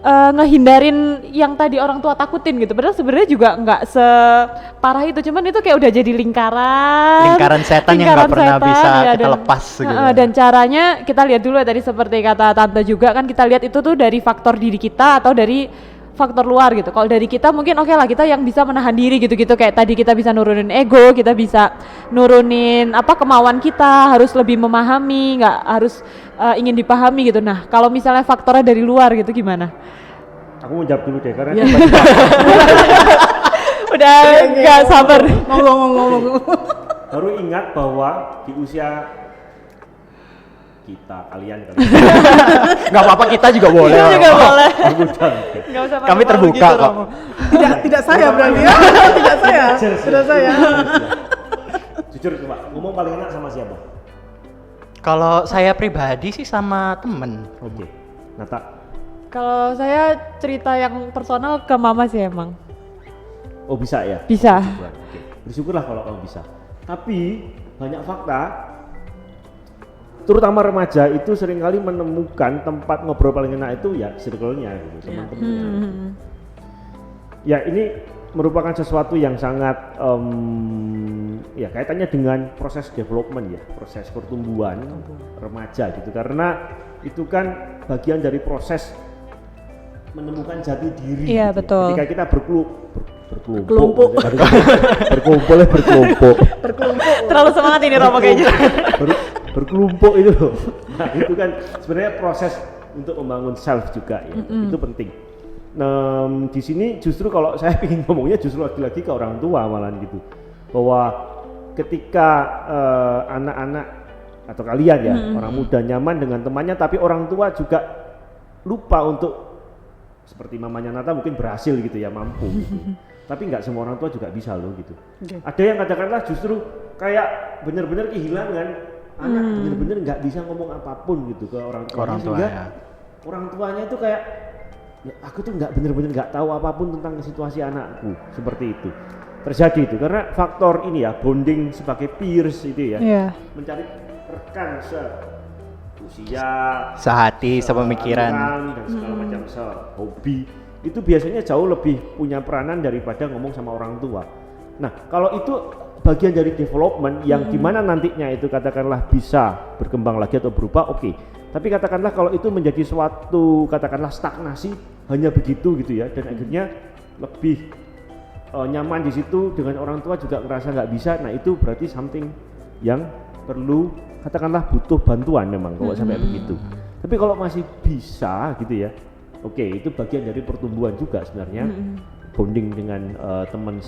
ngehindarin yang tadi orang tua takutin gitu. Padahal sebenarnya juga nggak separah itu, cuman itu kayak udah jadi Lingkaran setan yang nggak pernah bisa kita lepas gitu. Dan caranya kita lihat dulu ya tadi seperti kata tante juga kan, kita lihat itu tuh dari faktor diri kita atau dari faktor luar gitu. Kalau dari kita mungkin oke lah, kita yang bisa menahan diri gitu-gitu, kayak tadi kita bisa nurunin ego, kita bisa nurunin apa kemauan kita, harus lebih memahami, nggak harus ingin dipahami gitu. Nah kalau misalnya faktornya dari luar gitu gimana? Aku mau jawab dulu deh karena Iya. tiba-tiba Udah nggak sabar. Ngomong. baru ingat bahwa di usia kalian Nggak apa-apa, kita juga boleh. Itu juga Romo. boleh. aku udah Nggak usah Kami malu-malu terbuka gitu, kok. Romo. Tidak saya berarti ya. Tidak saya. Tidak saya. jujur coba ngomong paling enak sama siapa? Kalau saya pribadi sih sama temen. Oke, Nata. Kalau saya cerita yang personal ke mama sih emang. Oh bisa ya? Bisa. Oke. Bersyukurlah kalau kamu bisa. Tapi banyak fakta, terutama remaja itu seringkali menemukan tempat ngobrol paling enak itu ya circle-nya gitu, teman-temannya. Ya ini merupakan sesuatu yang sangat ya kaitannya dengan proses development ya, proses pertumbuhan remaja gitu, karena itu kan bagian dari proses menemukan jati diri. Iya, gitu. betul. Ketika kita Berkelompok. berkelompok Terlalu semangat ini Romo kayaknya. berkelompok itu loh. Nah itu kan sebenarnya proses untuk membangun self juga ya, itu penting. Di sini justru kalau saya ingin ngomongnya justru lagi-lagi ke orang tua malahan gitu, bahwa ketika anak-anak atau kalian ya orang muda nyaman dengan temannya, tapi orang tua juga lupa untuk seperti mamanya Nata mungkin berhasil gitu ya, mampu gitu. Tapi nggak semua orang tua juga bisa loh gitu. Okay. Ada yang katakanlah justru kayak benar-benar kehilangan anak, benar-benar nggak bisa ngomong apapun gitu ke orang tuanya, Orang tua sehingga ya. orang tuanya itu kayak ya, aku tuh nggak benar-benar nggak tahu apapun tentang situasi anakku, seperti itu terjadi itu karena faktor ini ya, bonding sebagai peers itu ya, Iya. mencari rekan seusia, Sehati, sepemikiran. aliran, dan segala macam hobi itu biasanya jauh lebih punya peranan daripada ngomong sama orang tua. Nah kalau itu bagian dari development yang dimana nantinya itu katakanlah bisa berkembang lagi atau berubah, oke. Tapi katakanlah kalau itu menjadi suatu katakanlah stagnasi hanya begitu gitu ya, dan akhirnya lebih nyaman di situ dengan orang tua juga ngerasa nggak bisa. Nah itu berarti something yang perlu katakanlah butuh bantuan memang kalau sampai begitu. Tapi kalau masih bisa gitu ya, oke, itu bagian dari pertumbuhan juga sebenarnya, bonding dengan teman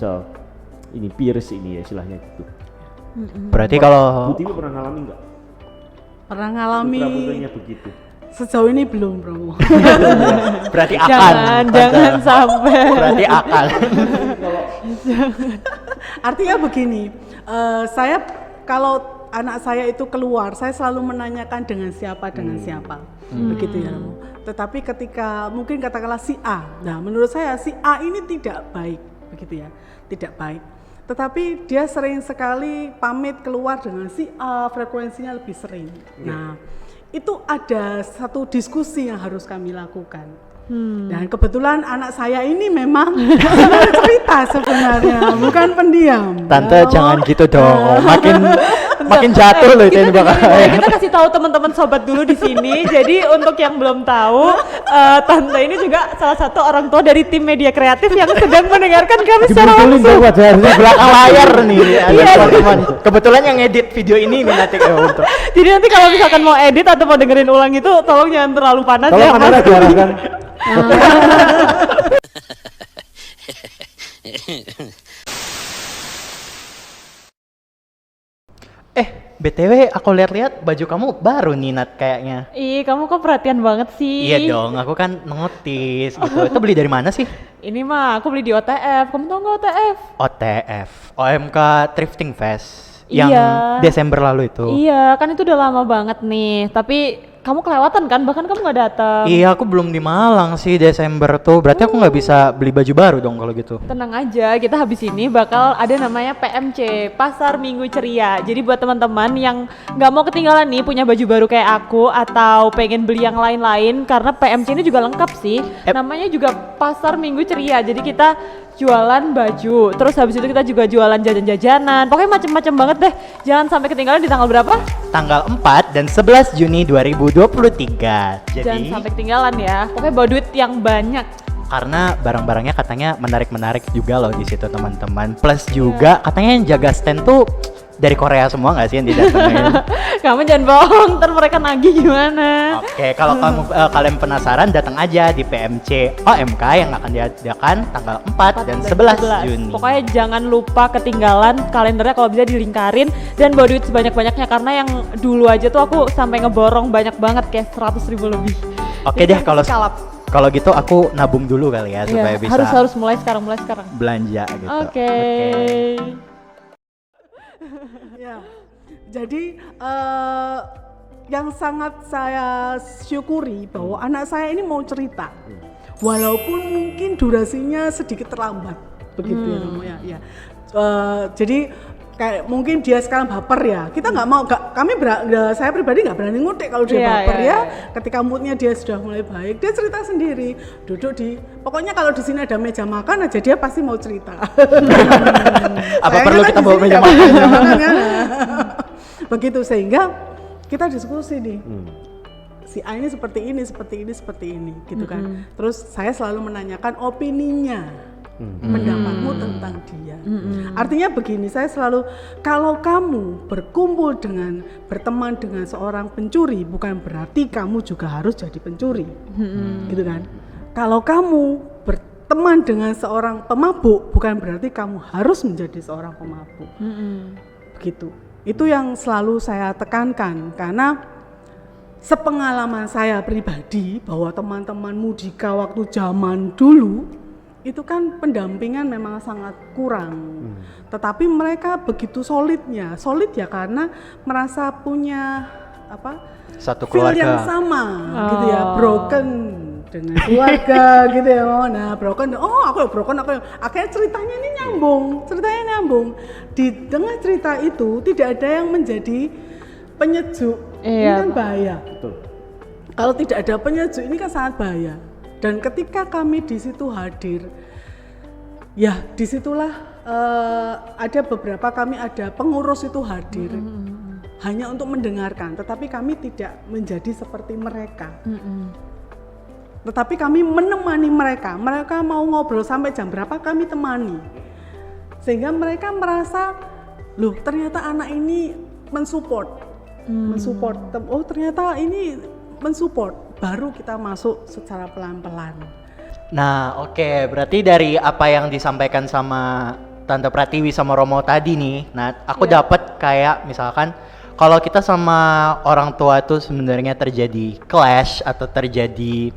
ini peers ini ya istilahnya gitu. Berarti kalau Bu Tiwi pernah ngalami nggak? Pernah ngalami Putra-putranya begitu. sejauh ini belum, Bro. berarti akan. Jangan sampai. Berarti akan. Artinya begini, saya kalau anak saya itu keluar, saya selalu menanyakan dengan siapa, begitu ya. Tetapi ketika mungkin katakanlah si A, nah menurut saya si A ini tidak baik, begitu ya, tidak baik. Tetapi dia sering sekali pamit keluar dengan si A, frekuensinya lebih sering. Nah, itu ada satu diskusi yang harus kami lakukan. Dan kebetulan anak saya ini memang cerita sebenarnya, bukan pendiam. Tante jangan gitu dong, makin jatuh loh itu ini bakal. Kita kasih tahu teman-teman sobat dulu di sini. Jadi untuk yang belum tahu, Tante ini juga salah satu orang tua dari tim media kreatif yang sedang mendengarkan kami secara langsung. Di belakang layar nih, teman-teman. Kebetulan yang edit video ini nih nanti untuk. Jadi nanti kalau misalkan mau edit atau mau dengerin ulang itu, tolong jangan terlalu panas ya. Tolong kamera diarahkan. BTW aku lihat-lihat baju kamu baru nih Nat kayaknya. Ih, kamu kok perhatian banget sih. Iya dong, aku kan notice gitu. Itu beli dari mana sih? Ini mah aku beli di OTF. Kamu tau nggak OTF? OTF, OMK Thrifting Fest yang Iya. Desember lalu itu. Iya, kan itu udah lama banget nih. Tapi kamu kelewatan kan? Bahkan kamu nggak datang. Iya, aku belum di Malang sih Desember tuh. Berarti aku nggak bisa beli baju baru dong kalau gitu. Tenang aja, kita habis ini bakal ada namanya PMC, Pasar Minggu Ceria. Jadi buat teman-teman yang nggak mau ketinggalan nih punya baju baru kayak aku atau pengen beli yang lain-lain, karena PMC ini juga lengkap sih. Namanya juga Pasar Minggu Ceria. Jadi kita jualan baju, terus habis itu kita juga jualan jajan-jajanan. Pokoknya macem-macem banget deh. Jangan sampai ketinggalan di tanggal berapa? Tanggal 4 dan 11 Juni 2023. Jadi Jangan sampai ketinggalan ya. Pokoknya bawa duit yang banyak. karena barang-barangnya katanya menarik-menarik juga loh di situ teman-teman. Plus juga katanya yang jaga stand tuh dari Korea semua nggak sih yang didatengin? Kamu jangan bohong, ntar mereka nagih gimana? Oke, kalau kalian penasaran datang aja di PMC OMK yang akan diadakan tanggal 4 dan 11 Juni. Pokoknya jangan lupa ketinggalan kalendernya, kalau bisa dilingkarin dan bawa duit sebanyak-banyaknya, karena yang dulu aja tuh aku sampai ngeborong banyak banget, kayak 100.000 lebih. Oke deh, kalau gitu aku nabung dulu kali ya supaya bisa harus mulai sekarang belanja gitu. Oke. Ya, jadi yang sangat saya syukuri bahwa anak saya ini mau cerita, walaupun mungkin durasinya sedikit terlambat, begitu ya, Romo, ya. Jadi kayak mungkin dia sekarang baper ya, kita nggak mau, saya pribadi nggak berani ngutik kalau dia baper ya. Ketika moodnya dia sudah mulai baik, dia cerita sendiri, duduk pokoknya kalau di sini ada meja makan aja dia pasti mau cerita. Apa perlu kita bawa meja makan? Ya. Begitu, sehingga kita diskusi nih. Si A ini seperti ini, gitu kan. Terus saya selalu menanyakan opininya. Pendapatmu tentang dia. Artinya begini, saya selalu, kalau kamu berteman dengan seorang pencuri, bukan berarti kamu juga harus jadi pencuri, gitu kan. Kalau kamu berteman dengan seorang pemabuk, bukan berarti kamu harus menjadi seorang pemabuk, begitu. Itu yang selalu saya tekankan, karena sepengalaman saya pribadi bahwa teman-teman Mudika waktu zaman dulu itu kan pendampingan memang sangat kurang, tetapi mereka begitu solid ya karena merasa punya satu feel keluarga yang sama, gitu ya, broken dengan keluarga gitu ya. Nah, broken, akhirnya ceritanya ini nyambung. Di tengah cerita itu tidak ada yang menjadi penyejuk. Ini kan bahaya. Betul. Kalau tidak ada penyejuk ini kan sangat bahaya. Dan ketika kami di situ hadir, ya disitulah ada pengurus itu hadir, hanya untuk mendengarkan, tetapi kami tidak menjadi seperti mereka. Tetapi kami menemani mereka mau ngobrol sampai jam berapa kami temani, sehingga mereka merasa, loh ternyata anak ini mensupport, oh ternyata ini mensupport. Baru kita masuk secara pelan-pelan. Nah, oke, berarti dari apa yang disampaikan sama Tante Pratiwi sama Romo tadi nih, nah aku dapat kayak misalkan kalau kita sama orang tua tuh sebenarnya terjadi clash atau terjadi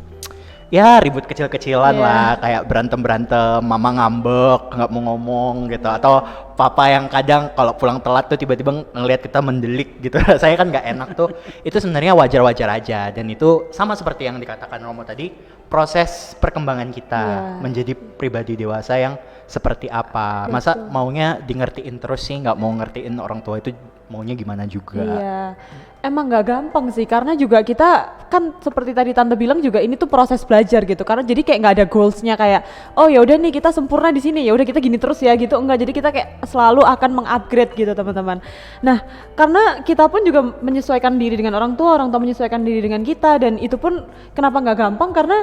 ya ribut kecil-kecilan Iya. lah, kayak berantem-berantem, mama ngambek, nggak mau ngomong gitu, atau papa yang kadang kalau pulang telat tuh tiba-tiba ngelihat kita mendelik gitu, saya kan nggak enak tuh. Itu sebenarnya wajar-wajar aja, dan itu sama seperti yang dikatakan Romo tadi, proses perkembangan kita Iya. menjadi pribadi dewasa yang seperti apa. Masa maunya di ngertiin terus sih, nggak mau ngertiin orang tua itu maunya gimana juga. Iya, emang nggak gampang sih, karena juga kita kan seperti tadi tante bilang juga ini tuh proses belajar gitu. Karena jadi kayak nggak ada goalsnya kayak, oh ya udah nih kita sempurna di sini, ya udah kita gini terus ya gitu. Enggak, jadi kita kayak selalu akan mengupgrade gitu teman-teman. Nah, karena kita pun juga menyesuaikan diri dengan orang tua menyesuaikan diri dengan kita, dan itu pun kenapa nggak gampang karena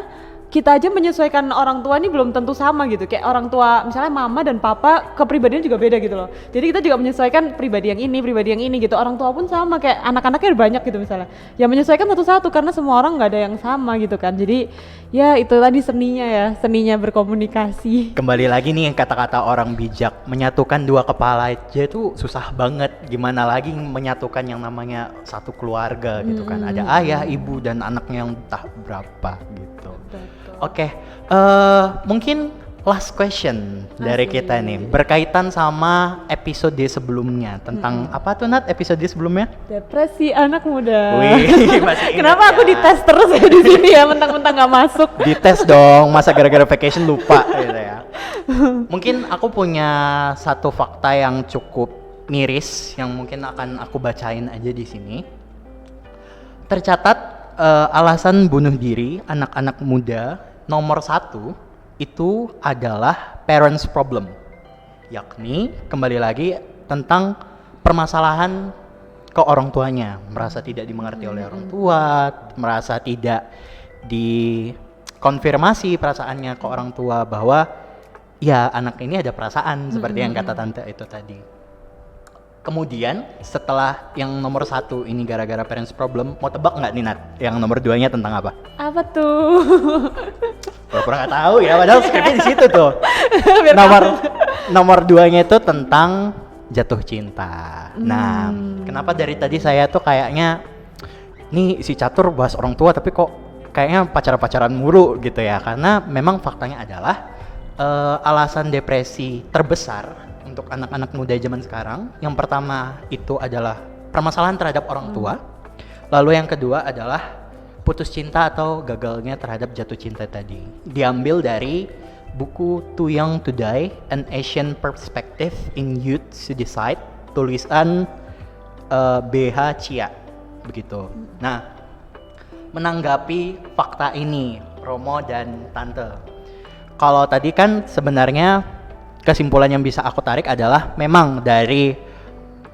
kita aja menyesuaikan orang tua ini belum tentu sama gitu. Kayak orang tua misalnya mama dan papa kepribadian juga beda gitu loh. Jadi kita juga menyesuaikan pribadi yang ini gitu. Orang tua pun sama, kayak anak-anaknya banyak gitu misalnya. Ya menyesuaikan satu-satu karena semua orang nggak ada yang sama gitu kan. Jadi ya itu tadi seninya ya, seninya berkomunikasi. Kembali lagi nih kata-kata orang bijak, menyatukan dua kepala aja itu susah banget, gimana lagi menyatukan yang namanya satu keluarga gitu kan, ada ayah, ibu, dan anaknya yang entah berapa gitu. Oke, mungkin last question dari kita nih, berkaitan sama episode sebelumnya tentang apa tuh Nat, episode sebelumnya? Depresi anak muda. Wih, masih ingat Kenapa aku ya? dites terus ya di sini ya, mentang-mentang nggak masuk. Dites dong, masa gara-gara vacation lupa gitu ya. Mungkin aku punya satu fakta yang cukup miris yang mungkin akan aku bacain aja di sini. Tercatat alasan bunuh diri anak-anak muda nomor 1 itu adalah parents problem, yakni kembali lagi tentang permasalahan ke orang tuanya, merasa tidak dimengerti oleh orang tua, merasa tidak dikonfirmasi perasaannya ke orang tua bahwa ya anak ini ada perasaan seperti yang kata tante itu tadi. Kemudian setelah yang nomor 1 ini gara-gara parents problem, mau tebak nggak nih Nat? Yang nomor 2-nya tentang apa? Apa tuh? Pura-pura nggak tahu ya, padahal skripnya di situ tuh. Biar Nomor 2-nya itu tentang jatuh cinta. Nah, kenapa dari tadi saya tuh kayaknya nih si Catur bahas orang tua tapi kok kayaknya pacaran-pacaran mulu gitu ya? Karena memang faktanya adalah alasan depresi terbesar untuk anak-anak muda zaman sekarang, yang pertama itu adalah permasalahan terhadap orang tua, lalu yang kedua adalah putus cinta atau gagalnya terhadap jatuh cinta tadi. Diambil dari buku Too Young to Die, An Asian Perspective in Youth Suicide, tulisan BH Chia, begitu. Nah, menanggapi fakta ini, Romo dan Tante, kalau tadi kan sebenarnya kesimpulan yang bisa aku tarik adalah memang dari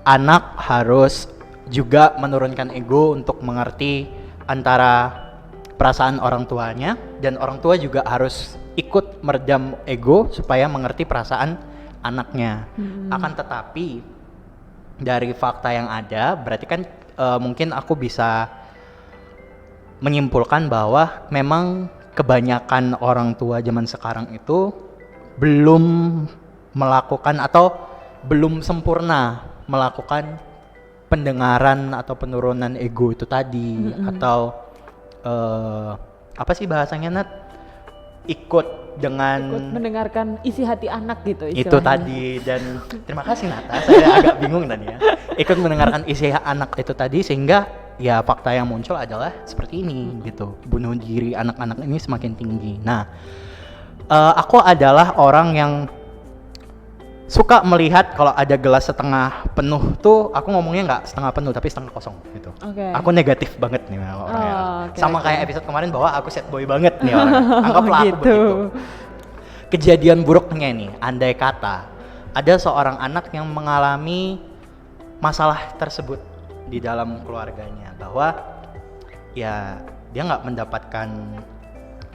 anak harus juga menurunkan ego untuk mengerti antara perasaan orang tuanya, dan orang tua juga harus ikut meredam ego supaya mengerti perasaan anaknya. Akan tetapi dari fakta yang ada berarti kan mungkin aku bisa menyimpulkan bahwa memang kebanyakan orang tua zaman sekarang itu belum melakukan atau belum sempurna melakukan pendengaran atau penurunan ego itu tadi, atau apa sih bahasanya Nat? Ikut mendengarkan isi hati anak gitu istilahnya. itu tadi. Dan terima kasih Nata, saya agak bingung tadi ya. Ikut mendengarkan isi anak itu tadi, sehingga ya fakta yang muncul adalah seperti ini gitu. Bunuh diri anak-anak ini semakin tinggi. Nah, aku adalah orang yang suka melihat kalau ada gelas setengah penuh tuh, aku ngomongnya nggak setengah penuh tapi setengah kosong gitu. Oke. Aku negatif banget nih orangnya. oke, Sama oke. kayak episode kemarin bahwa aku sad boy banget nih orangnya. Anggaplah aku Gitu. begitu. Kejadian buruknya nih, andai kata ada seorang anak yang mengalami masalah tersebut di dalam keluarganya, bahwa ya dia nggak mendapatkan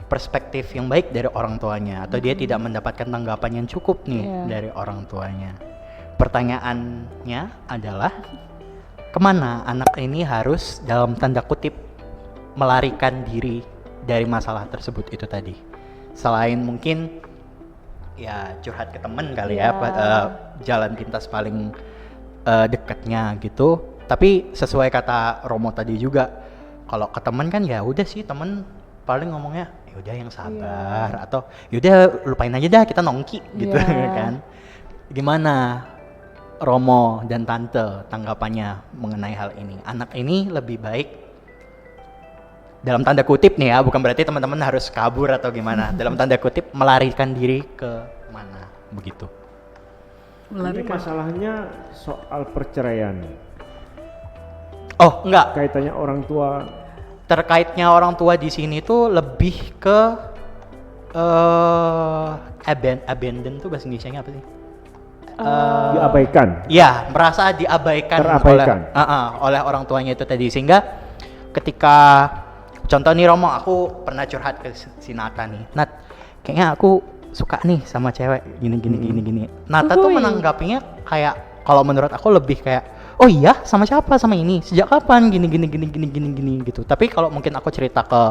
perspektif yang baik dari orang tuanya, atau dia tidak mendapatkan tanggapan yang cukup nih dari orang tuanya. Pertanyaannya adalah kemana anak ini harus dalam tanda kutip melarikan diri dari masalah tersebut itu tadi, selain mungkin ya curhat ke temen kali ya, jalan pintas paling dekatnya gitu. Tapi sesuai kata Romo tadi juga, kalau ke temen kan ya udah sih, temen paling ngomongnya yaudah yang sabar atau yaudah lupain aja dah kita nongki gitu kan. Gimana Romo dan Tante tanggapannya mengenai hal ini? Anak ini lebih baik dalam tanda kutip nih ya, bukan berarti teman-teman harus kabur atau gimana. Dalam tanda kutip melarikan diri ke mana begitu. Ini masalahnya soal perceraian. Oh, enggak. Kaitannya orang tua. Terkaitnya orang tua di sini tuh lebih ke abandon tuh bahasa Indonesianya apa sih? Diabaikan. Ya, merasa diabaikan oleh orang tuanya itu tadi, sehingga ketika contoh nih Romo, aku pernah curhat ke si Nata nih, Nat, kayaknya aku suka nih sama cewek gini. Nata tuh menanggapinya kayak, kalau menurut aku lebih kayak, oh iya, sama siapa, sama ini, sejak kapan, gini gitu. Tapi kalau mungkin aku cerita ke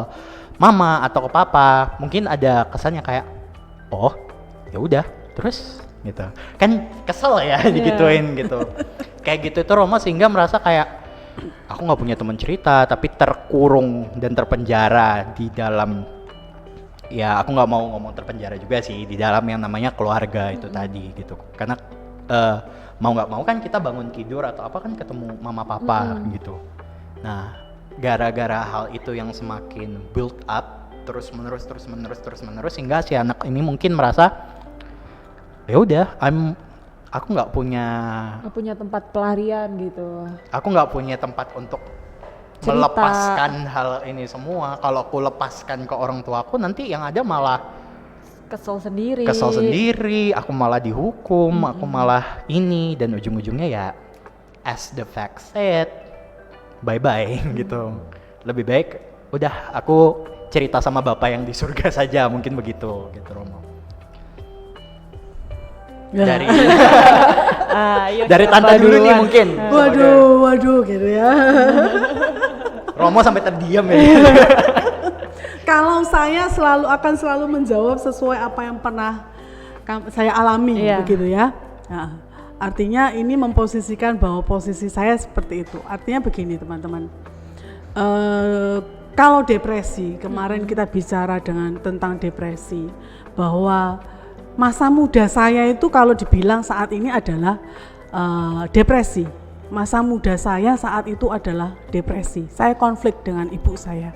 mama atau ke papa, mungkin ada kesannya kayak, oh ya udah, terus gitu kan, kesel ya digituin gitu. Kayak gitu itu Roma, sehingga merasa kayak aku nggak punya teman cerita, tapi terkurung dan terpenjara di dalam, ya aku nggak mau ngomong terpenjara juga sih, di dalam yang namanya keluarga itu tadi gitu. Karena mau nggak mau kan kita bangun tidur atau apa kan ketemu mama papa gitu. Nah, gara-gara hal itu yang semakin build up terus menerus sehingga si anak ini mungkin merasa ya udah, aku nggak punya tempat pelarian gitu. Aku nggak punya tempat untuk melepaskan hal ini semua. Kalau aku lepaskan ke orang tuaku, nanti yang ada malah kesel sendiri, aku malah dihukum, aku malah ini, dan ujung-ujungnya ya as the fact said, bye-bye gitu. Lebih baik udah aku cerita sama Bapak yang di surga saja, mungkin begitu gitu Romo. Dari dari Tante dulu nih mungkin. Waduh gitu ya. Romo sampai terdiam ya. Kalau saya akan selalu menjawab sesuai apa yang pernah saya alami begitu ya. Nah, artinya ini memposisikan bahwa posisi saya seperti itu. Artinya begini teman-teman. Kalau depresi, kemarin kita bicara tentang depresi, bahwa masa muda saya itu kalau dibilang saat ini adalah depresi. Masa muda saya saat itu adalah depresi. Saya konflik dengan ibu saya.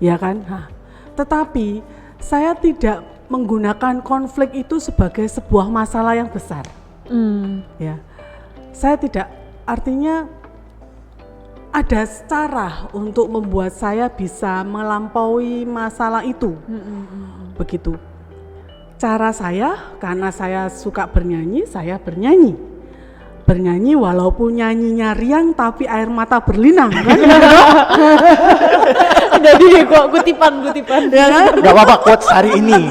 Ya kan? Nah, tetapi saya tidak menggunakan konflik itu sebagai sebuah masalah yang besar. Ya. Saya tidak, artinya ada cara untuk membuat saya bisa melampaui masalah itu. Begitu. Cara saya, karena saya suka bernyanyi, saya bernyanyi walaupun nyanyinya riang tapi air mata berlinang kan. Jadi kutipan Ya kan? Gak apa-apa quotes hari ini.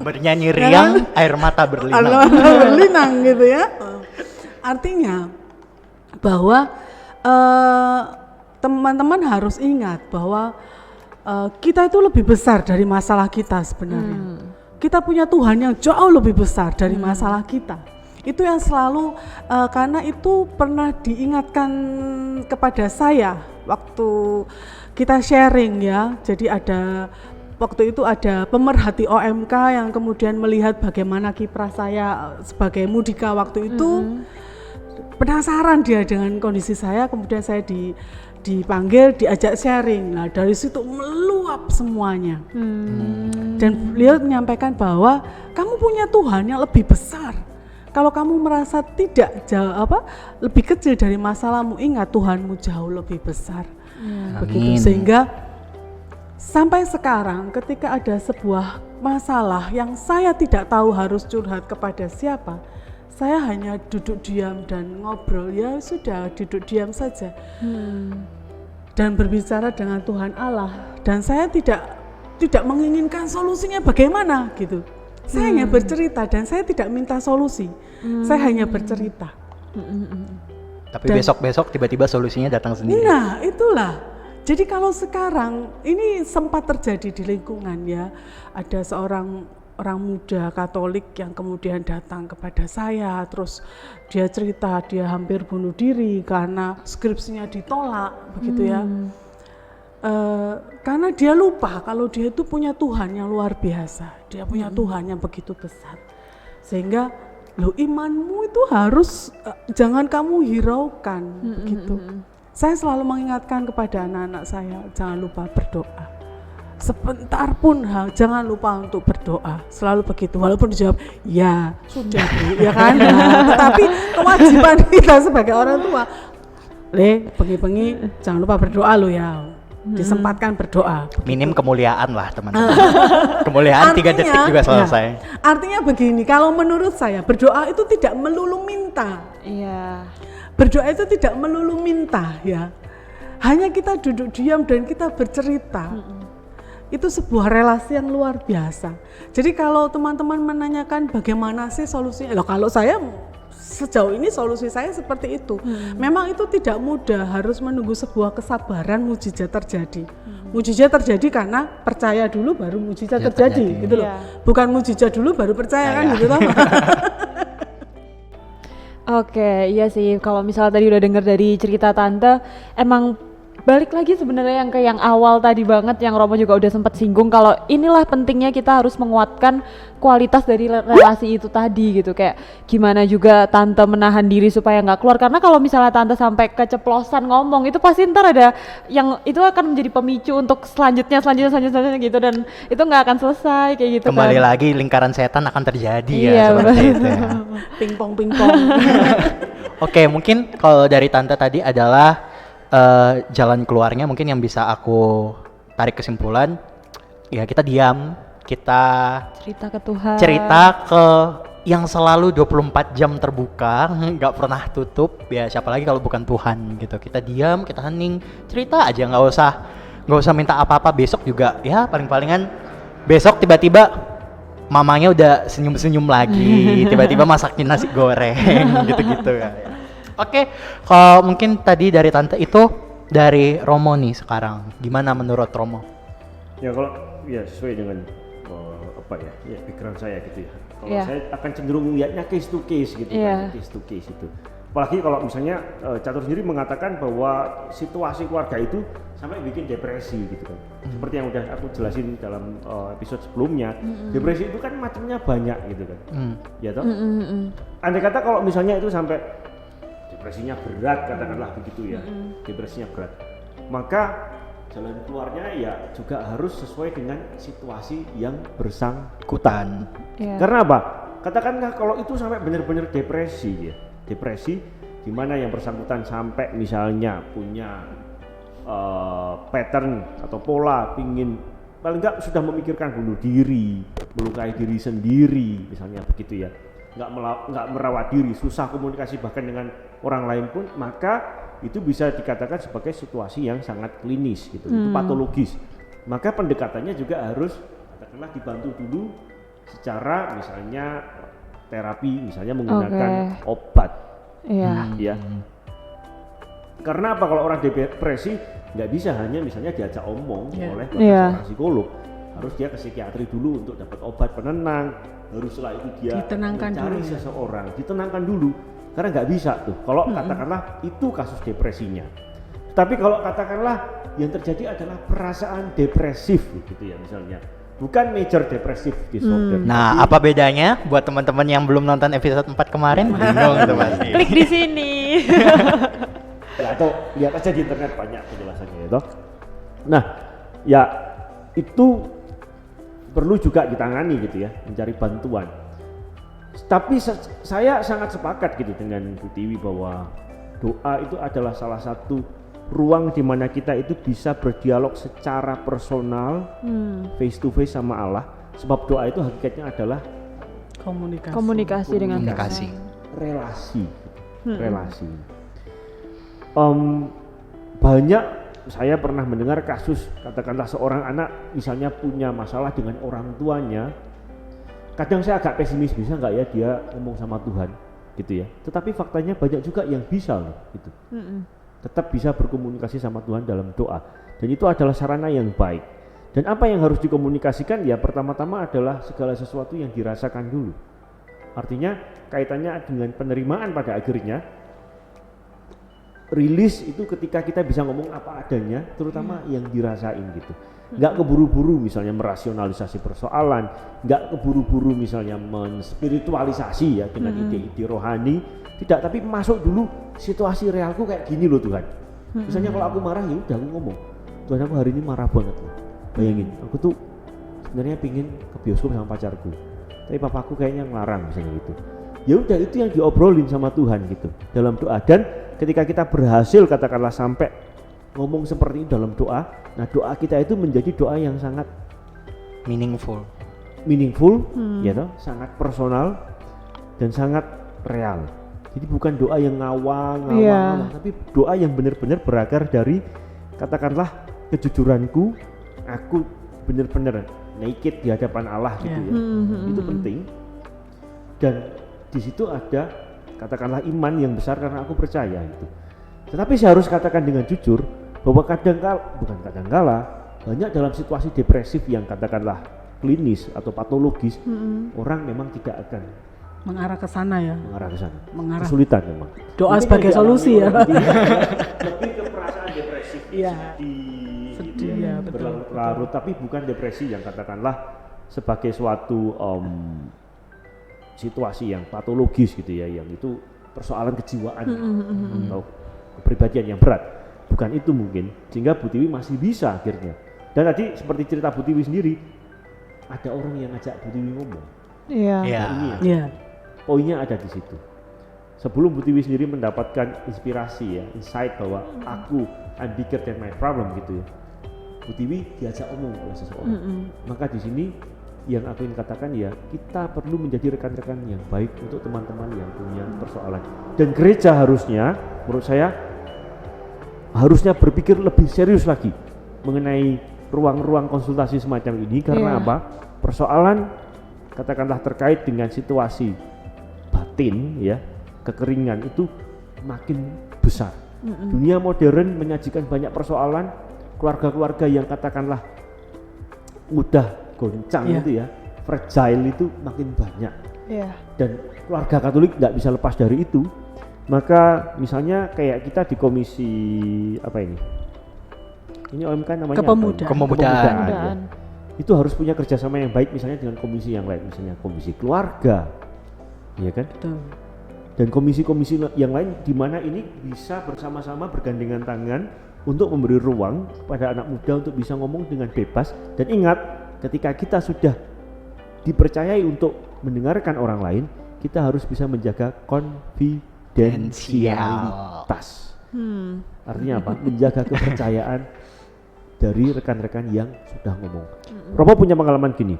Bernyanyi riang, air mata berlinang. Berlinang gitu ya. Artinya bahwa teman-teman harus ingat bahwa kita itu lebih besar dari masalah kita sebenarnya. Kita punya Tuhan yang jauh lebih besar dari masalah kita. Itu yang selalu, karena itu pernah diingatkan kepada saya waktu kita sharing ya. Jadi waktu itu ada pemerhati OMK yang kemudian melihat bagaimana kiprah saya sebagai mudika waktu itu. Penasaran dia dengan kondisi saya, kemudian saya dipanggil, diajak sharing. Nah dari situ meluap semuanya. Dan beliau menyampaikan bahwa kamu punya Tuhan yang lebih besar. Kalau kamu merasa lebih kecil dari masalahmu, ingat Tuhanmu jauh lebih besar. Begitu. Sehingga sampai sekarang ketika ada sebuah masalah yang saya tidak tahu harus curhat kepada siapa, saya hanya duduk diam dan ngobrol, ya sudah duduk diam saja. Dan berbicara dengan Tuhan Allah, dan saya tidak menginginkan solusinya bagaimana gitu. Saya hanya bercerita dan saya tidak minta solusi. Saya hanya bercerita. Tapi besok-besok tiba-tiba solusinya datang sendiri. Nah, itulah. Jadi kalau sekarang ini sempat terjadi di lingkungan ya, ada seorang orang muda Katolik yang kemudian datang kepada saya, terus dia cerita dia hampir bunuh diri karena skripsinya ditolak, begitu ya. Karena dia lupa kalau dia itu punya Tuhan yang luar biasa, dia punya Tuhan yang begitu besar, sehingga lo imanmu itu harus jangan kamu hiraukan begitu. Saya selalu mengingatkan kepada anak-anak saya, jangan lupa berdoa. Sebentar pun jangan lupa untuk berdoa, selalu begitu. Walaupun dijawab ya sudah Bu, ya kan. Tetapi kewajiban kita sebagai orang tua, bengi-bengi jangan lupa berdoa lo ya. Disempatkan berdoa. Minim kemuliaan lah teman-teman. Kemuliaan 3 detik juga selesai. Artinya begini, kalau menurut saya berdoa itu tidak melulu minta. Iya. Berdoa itu tidak melulu minta ya. Hanya kita duduk diam dan kita bercerita. Itu sebuah relasi yang luar biasa. Jadi kalau teman-teman menanyakan bagaimana sih solusinya, loh kalau saya sejauh ini solusi saya seperti itu. Memang itu tidak mudah, harus menunggu sebuah kesabaran mujizat terjadi. Mujizat terjadi karena percaya dulu baru mujizat terjadi gitu loh. Bukan mujizat dulu baru percaya kan gitu toh. Oke, iya sih. Kalau misalnya tadi udah denger dari cerita Tante, emang balik lagi sebenarnya yang ke yang awal tadi banget, yang Romo juga udah sempat singgung, kalau inilah pentingnya kita harus menguatkan kualitas dari relasi itu tadi gitu. Kayak gimana juga Tante menahan diri supaya nggak keluar, karena kalau misalnya Tante sampai keceplosan ngomong, itu pasti ntar ada yang itu akan menjadi pemicu untuk selanjutnya gitu, dan itu nggak akan selesai kayak gitu. Kembali kan. lagi lingkaran setan akan terjadi Iya, ya seperti itu ya. Pingpong. Oke, mungkin kalau dari Tante tadi adalah jalan keluarnya mungkin yang bisa aku tarik kesimpulan, ya kita diam, kita Cerita ke Tuhan. cerita ke yang selalu 24 jam terbuka, nggak pernah tutup, ya siapa lagi kalau bukan Tuhan gitu. Kita diam, kita hening, cerita aja, nggak usah minta apa-apa. Besok juga ya paling-palingan besok tiba-tiba mamanya udah senyum-senyum lagi, tiba-tiba masakin nasi goreng gitu-gitu ya. Oke, kalau mungkin tadi dari Tante itu, dari Romo nih sekarang, gimana menurut Romo? Ya kalau ya sesuai dengan pikiran saya gitu ya. Kalau Iya. saya akan cenderung lihatnya case to case gitu Iya. kan, case to case itu. Apalagi kalau misalnya Catur sendiri mengatakan bahwa situasi keluarga itu sampai bikin depresi gitu kan. Seperti yang udah aku jelasin dalam episode sebelumnya, depresi itu kan macamnya banyak gitu kan. Ya toh? Andai kata kalau misalnya itu sampai depresinya berat, katakanlah begitu ya, depresinya berat, maka jalan keluarnya ya juga harus sesuai dengan situasi yang bersangkutan. Iya. Karena apa? Katakanlah kalau itu sampai benar-benar depresi ya, depresi di mana yang bersangkutan sampai misalnya punya pattern atau pola pingin paling enggak sudah memikirkan bunuh diri, melukai diri sendiri misalnya begitu ya, nggak merawat diri, susah komunikasi bahkan dengan orang lain pun, maka itu bisa dikatakan sebagai situasi yang sangat klinis gitu, itu patologis. Maka pendekatannya juga harus katakanlah dibantu dulu secara misalnya terapi, misalnya menggunakan obat. Iya. Ya. Karena apa, kalau orang depresi nggak bisa hanya misalnya diajak omong oleh seorang psikolog, harus dia ke psikiatri dulu untuk dapat obat penenang, baru setelah itu dia mencari seseorang, ditenangkan dulu. Karena nggak bisa tuh kalau katakanlah itu kasus depresinya. Tapi kalau katakanlah yang terjadi adalah perasaan depresif gitu ya misalnya, bukan major depressive disorder. Nah, apa bedanya buat teman-teman yang belum nonton episode 4 kemarin? Bingung itu pasti. Klik di sini. Ya, atau lihat aja di internet banyak penjelasannya itu. Nah, ya itu perlu juga ditangani gitu ya, mencari bantuan. Tapi saya sangat sepakat gitu dengan Bu Tiwi bahwa doa itu adalah salah satu ruang di mana kita itu bisa berdialog secara personal, face to face sama Allah. Sebab doa itu hakikatnya adalah Komunikasi dengan Komunikasi. relasi. Banyak saya pernah mendengar kasus katakanlah seorang anak misalnya punya masalah dengan orang tuanya. Kadang saya agak pesimis, bisa nggak ya dia ngomong sama Tuhan gitu ya. Tetapi faktanya banyak juga yang bisa loh gitu. Tetap bisa berkomunikasi sama Tuhan dalam doa. Dan itu adalah sarana yang baik. Dan apa yang harus dikomunikasikan ya pertama-tama adalah segala sesuatu yang dirasakan dulu. Artinya kaitannya dengan penerimaan pada akhirnya. rilis itu ketika kita bisa ngomong apa adanya, terutama yang dirasain gitu. Nggak keburu-buru misalnya merasionalisasi persoalan, nggak keburu-buru misalnya menspiritualisasi ya dengan ide-ide rohani, tidak, tapi masuk dulu situasi realku kayak gini loh Tuhan. Misalnya kalau aku marah ya udah aku ngomong, Tuhan aku hari ini marah banget loh. Bayangin, aku tuh sebenarnya pingin ke bioskop sama pacarku, tapi papaku kayaknya ngelarang misalnya gitu. Ya udah itu yang diobrolin sama Tuhan gitu dalam doa, dan ketika kita berhasil katakanlah sampai ngomong seperti ini dalam doa, nah doa kita itu menjadi doa yang sangat Meaningful. ya toh, sangat personal dan sangat real. Jadi bukan doa yang ngawang, tapi doa yang benar-benar berakar dari katakanlah kejujuranku, aku benar-benar naked di hadapan Allah gitu ya. Itu penting. Dan di situ ada katakanlah iman yang besar karena aku percaya itu. Tetapi saya harus katakan dengan jujur bahwa kadangkala banyak dalam situasi depresif yang katakanlah klinis atau patologis, orang memang tidak akan Mengarah ke sana ya. mengarah ke sana. Mengarah. Kesulitan memang. Doa Mungkin sebagai yang solusi ya. dialami oleh dia lebih ke perasaan depresif, Iya. sedih, ya, betul, berlarut-larut, tapi bukan depresi yang katakanlah sebagai suatu situasi yang patologis gitu ya, yang itu persoalan kejiwaan atau kepribadian yang berat. Bukan itu mungkin, sehingga Bu Tiwi masih bisa akhirnya. Dan tadi seperti cerita Bu Tiwi sendiri, ada orang yang ngajak Bu Tiwi ngomong. Iya. Iya. Ini ya, Iya. poinnya ada di situ. Sebelum Bu Tiwi sendiri mendapatkan inspirasi ya, insight bahwa I'm bigger than my problem gitu ya, Bu Tiwi diajak omong oleh seseorang. Maka di sini yang aku ingin katakan ya, kita perlu menjadi rekan-rekan yang baik untuk teman-teman yang punya persoalan. Dan gereja harusnya, menurut saya, harusnya berpikir lebih serius lagi mengenai ruang-ruang konsultasi semacam ini. Karena apa? Persoalan katakanlah terkait dengan situasi batin ya, kekeringan itu makin besar. Dunia modern menyajikan banyak persoalan, keluarga-keluarga yang katakanlah mudah goncang itu ya, fragile itu makin banyak. Dan keluarga Katolik nggak bisa lepas dari itu. Maka misalnya kayak kita di komisi apa ini OMK namanya Kepemudaan. Kepemudaan. ya. Itu harus punya kerjasama yang baik misalnya dengan komisi yang lain, misalnya komisi keluarga, ya kan? Betul. Dan komisi-komisi yang lain di mana ini bisa bersama-sama bergandengan tangan untuk memberi ruang pada anak muda untuk bisa ngomong dengan bebas. Dan ingat, ketika kita sudah dipercayai untuk mendengarkan orang lain, kita harus bisa menjaga konfidensialitas. Artinya apa? Menjaga kepercayaan dari rekan-rekan yang sudah ngomong. Romo punya pengalaman gini,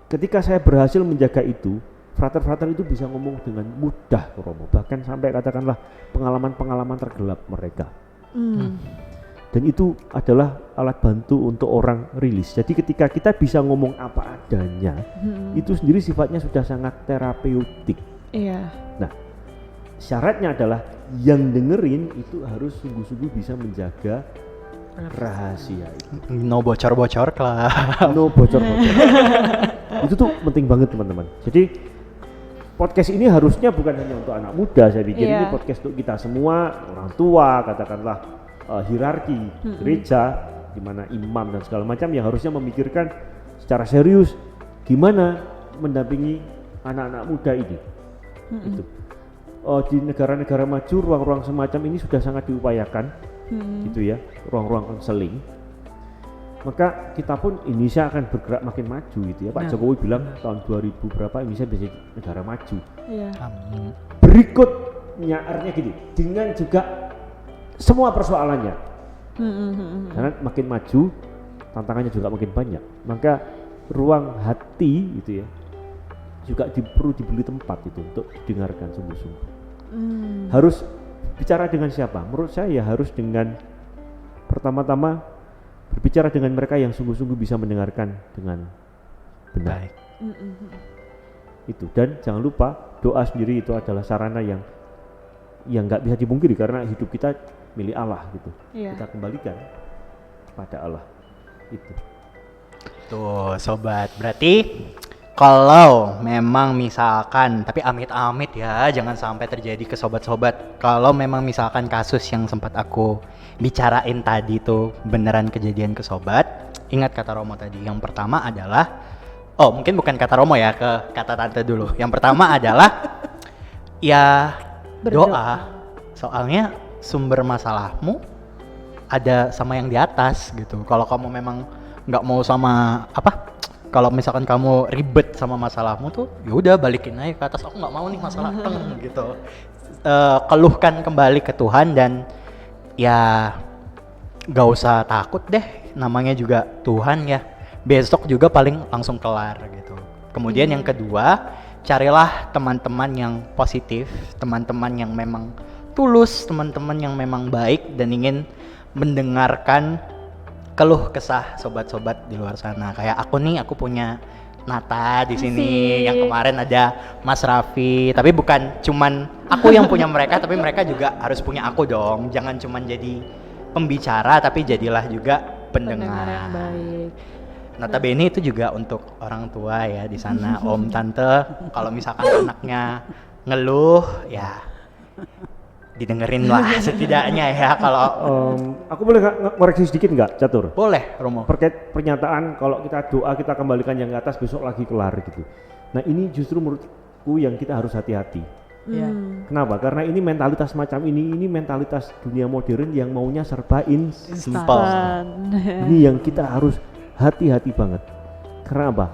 ketika saya berhasil menjaga itu, frater-frater itu bisa ngomong dengan mudah ke Romo, bahkan sampai katakanlah pengalaman-pengalaman tergelap mereka. Dan itu adalah alat bantu untuk orang rilis. Jadi ketika kita bisa ngomong apa adanya, itu sendiri sifatnya sudah sangat terapeutik. Nah, syaratnya adalah yang dengerin itu harus sungguh-sungguh bisa menjaga rahasia itu. No bocor-bocor lah. No bocor-bocor. Itu tuh penting banget teman-teman. Jadi podcast ini harusnya bukan hanya untuk anak muda, saya pikir ini podcast untuk kita semua, orang tua, katakanlah hierarki gereja, di mana imam dan segala macam yang harusnya memikirkan secara serius gimana mendampingi anak-anak muda ini. Itu. Di negara-negara maju ruang-ruang semacam ini sudah sangat diupayakan, gitu ya, ruang-ruang konseling. Maka kita pun Indonesia akan bergerak makin maju gitu ya. Pak Jokowi bilang tahun 2000 berapa Indonesia bisa jadi negara maju. Amin. Berikutnya artinya gini, dengan juga semua persoalannya. Karena makin maju, tantangannya juga makin banyak. Maka ruang hati gitu ya, juga perlu dibeli tempat itu untuk didengarkan sungguh-sungguh. Harus bicara dengan siapa? Menurut saya ya harus dengan pertama-tama berbicara dengan mereka yang sungguh-sungguh bisa mendengarkan dengan benar. Baik. Itu, dan jangan lupa doa sendiri itu adalah sarana yang nggak bisa dipungkiri karena hidup kita milik Allah gitu. Kita kembalikan kepada Allah. Itu. Tuh sobat, berarti kalau memang misalkan, tapi amit-amit ya, jangan sampai terjadi ke sobat-sobat. Kalau memang misalkan kasus yang sempat aku bicarain tadi tuh beneran kejadian ke sobat, ingat kata Romo tadi. Yang pertama adalah, oh mungkin bukan kata Romo ya, ke kata tante dulu. Yang pertama adalah ya doa. Soalnya sumber masalahmu ada sama yang di atas gitu. Kalau kamu memang nggak mau sama kalau misalkan kamu ribet sama masalahmu tuh, ya udah balikin aja ke atas. Aku nggak mau nih masalah gitu. Keluhkan kembali ke Tuhan dan ya nggak usah takut deh. Namanya juga Tuhan ya. Besok juga paling langsung kelar gitu. Kemudian yang kedua, carilah teman-teman yang positif, teman-teman yang memang tulus, teman-teman yang memang baik dan ingin mendengarkan keluh kesah sobat-sobat di luar sana. Kayak aku nih, aku punya Nata di sini, yang kemarin ada Mas Raffi. Tapi bukan cuman aku yang punya mereka, tapi mereka juga harus punya aku dong. Jangan cuman jadi pembicara, tapi jadilah juga pendengar yang baik. Notabene itu juga untuk orang tua ya di sana, om, tante. Kalau misalkan anaknya ngeluh, ya didengerin lah setidaknya ya. Kalau aku boleh ngoreksi sedikit nggak, Catur? boleh, Romo. Terkait pernyataan kalau kita doa kita kembalikan yang ke atas besok lagi kelar gitu. Nah ini justru menurutku yang kita harus hati-hati. Ya. Kenapa? Karena ini mentalitas macam ini mentalitas dunia modern yang maunya serba Simple. Ini yang kita harus hati-hati banget. Karena apa?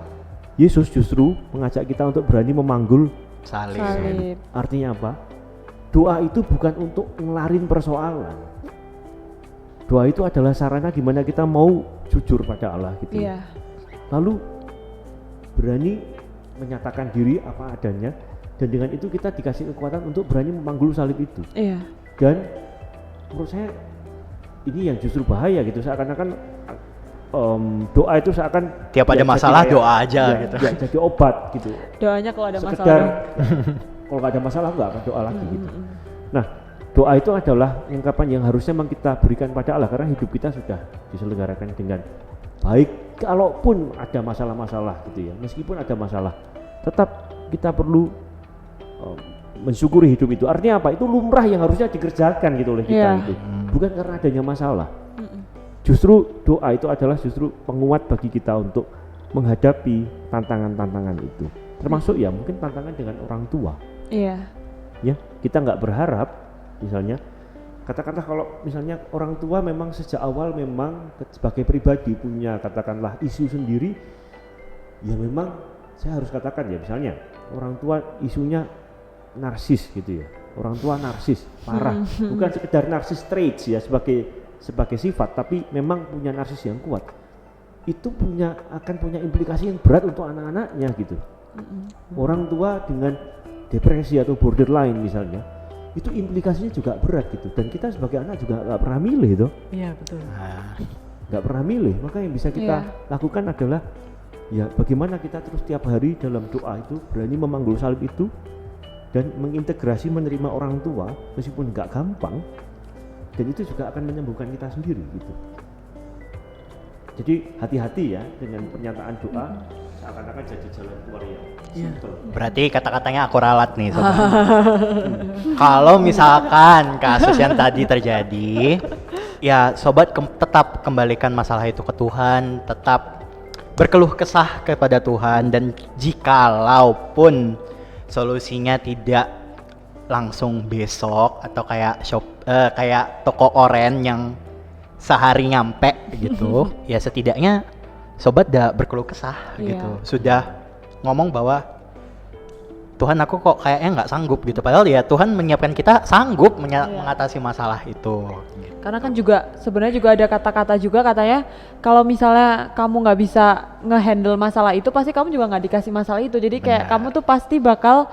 Yesus justru mengajak kita untuk berani memanggul Salib. Artinya apa? Doa itu bukan untuk ngelarin persoalan. Doa itu adalah sarana gimana kita mau jujur pada Allah gitu. Iya. Lalu berani menyatakan diri apa adanya, dan dengan itu kita dikasih kekuatan untuk berani memanggul salib itu. Iya. Dan menurut saya ini yang justru bahaya gitu, seakan-akan doa itu seakan Tiap ada masalah doa aja gitu. Ya, jadi obat gitu. Doanya kalau ada Sekedar masalah. kalau nggak ada masalah nggak akan doa lagi gitu. Nah, doa itu adalah ungkapan yang harusnya memang kita berikan pada Allah karena hidup kita sudah diselenggarakan dengan baik. Kalaupun ada masalah-masalah gitu ya, meskipun ada masalah, tetap kita perlu mensyukuri hidup itu. Artinya apa? Itu lumrah yang harusnya dikerjakan gitu oleh kita itu. Bukan karena adanya masalah. Justru doa itu adalah justru penguat bagi kita untuk menghadapi tantangan-tantangan itu. Termasuk ya mungkin tantangan dengan orang tua. Iya. Ya, kita nggak berharap misalnya katakanlah kalau misalnya orang tua memang sejak awal memang sebagai pribadi punya katakanlah isu sendiri, ya memang saya harus katakan ya misalnya orang tua isunya narsis gitu ya, orang tua narsis parah, bukan sekedar narsis traits ya sebagai sifat, tapi memang punya narsis yang kuat, itu akan punya implikasi yang berat untuk anak-anaknya gitu. Orang tua dengan depresi atau borderline misalnya, itu implikasinya juga berat gitu, dan kita sebagai anak juga nggak pernah milih tuh. Iya betul. Nggak pernah milih, maka yang bisa kita lakukan adalah ya bagaimana kita terus tiap hari dalam doa itu berani memanggul salib itu dan mengintegrasi menerima orang tua meskipun nggak gampang, dan itu juga akan menyembuhkan kita sendiri gitu. Jadi hati-hati ya dengan pernyataan doa seakan-akan jadi jalan keluar yang simple. Berarti kata-katanya aku ralat nih sobat. Kalau misalkan kasus yang tadi terjadi, ya sobat tetap kembalikan masalah itu ke Tuhan, tetap berkeluh kesah kepada Tuhan, dan jikalaupun solusinya tidak langsung besok atau kayak toko oren yang sehari nyampe gitu, ya setidaknya sobat udah berkeluh kesah gitu, sudah ngomong bahwa Tuhan aku kok kayaknya nggak sanggup gitu, padahal ya Tuhan menyiapkan kita sanggup mengatasi masalah itu gitu. Karena kan juga sebenarnya juga ada kata-kata juga katanya kalau misalnya kamu nggak bisa ngehandle masalah itu pasti kamu juga nggak dikasih masalah itu, jadi kayak kamu tuh pasti bakal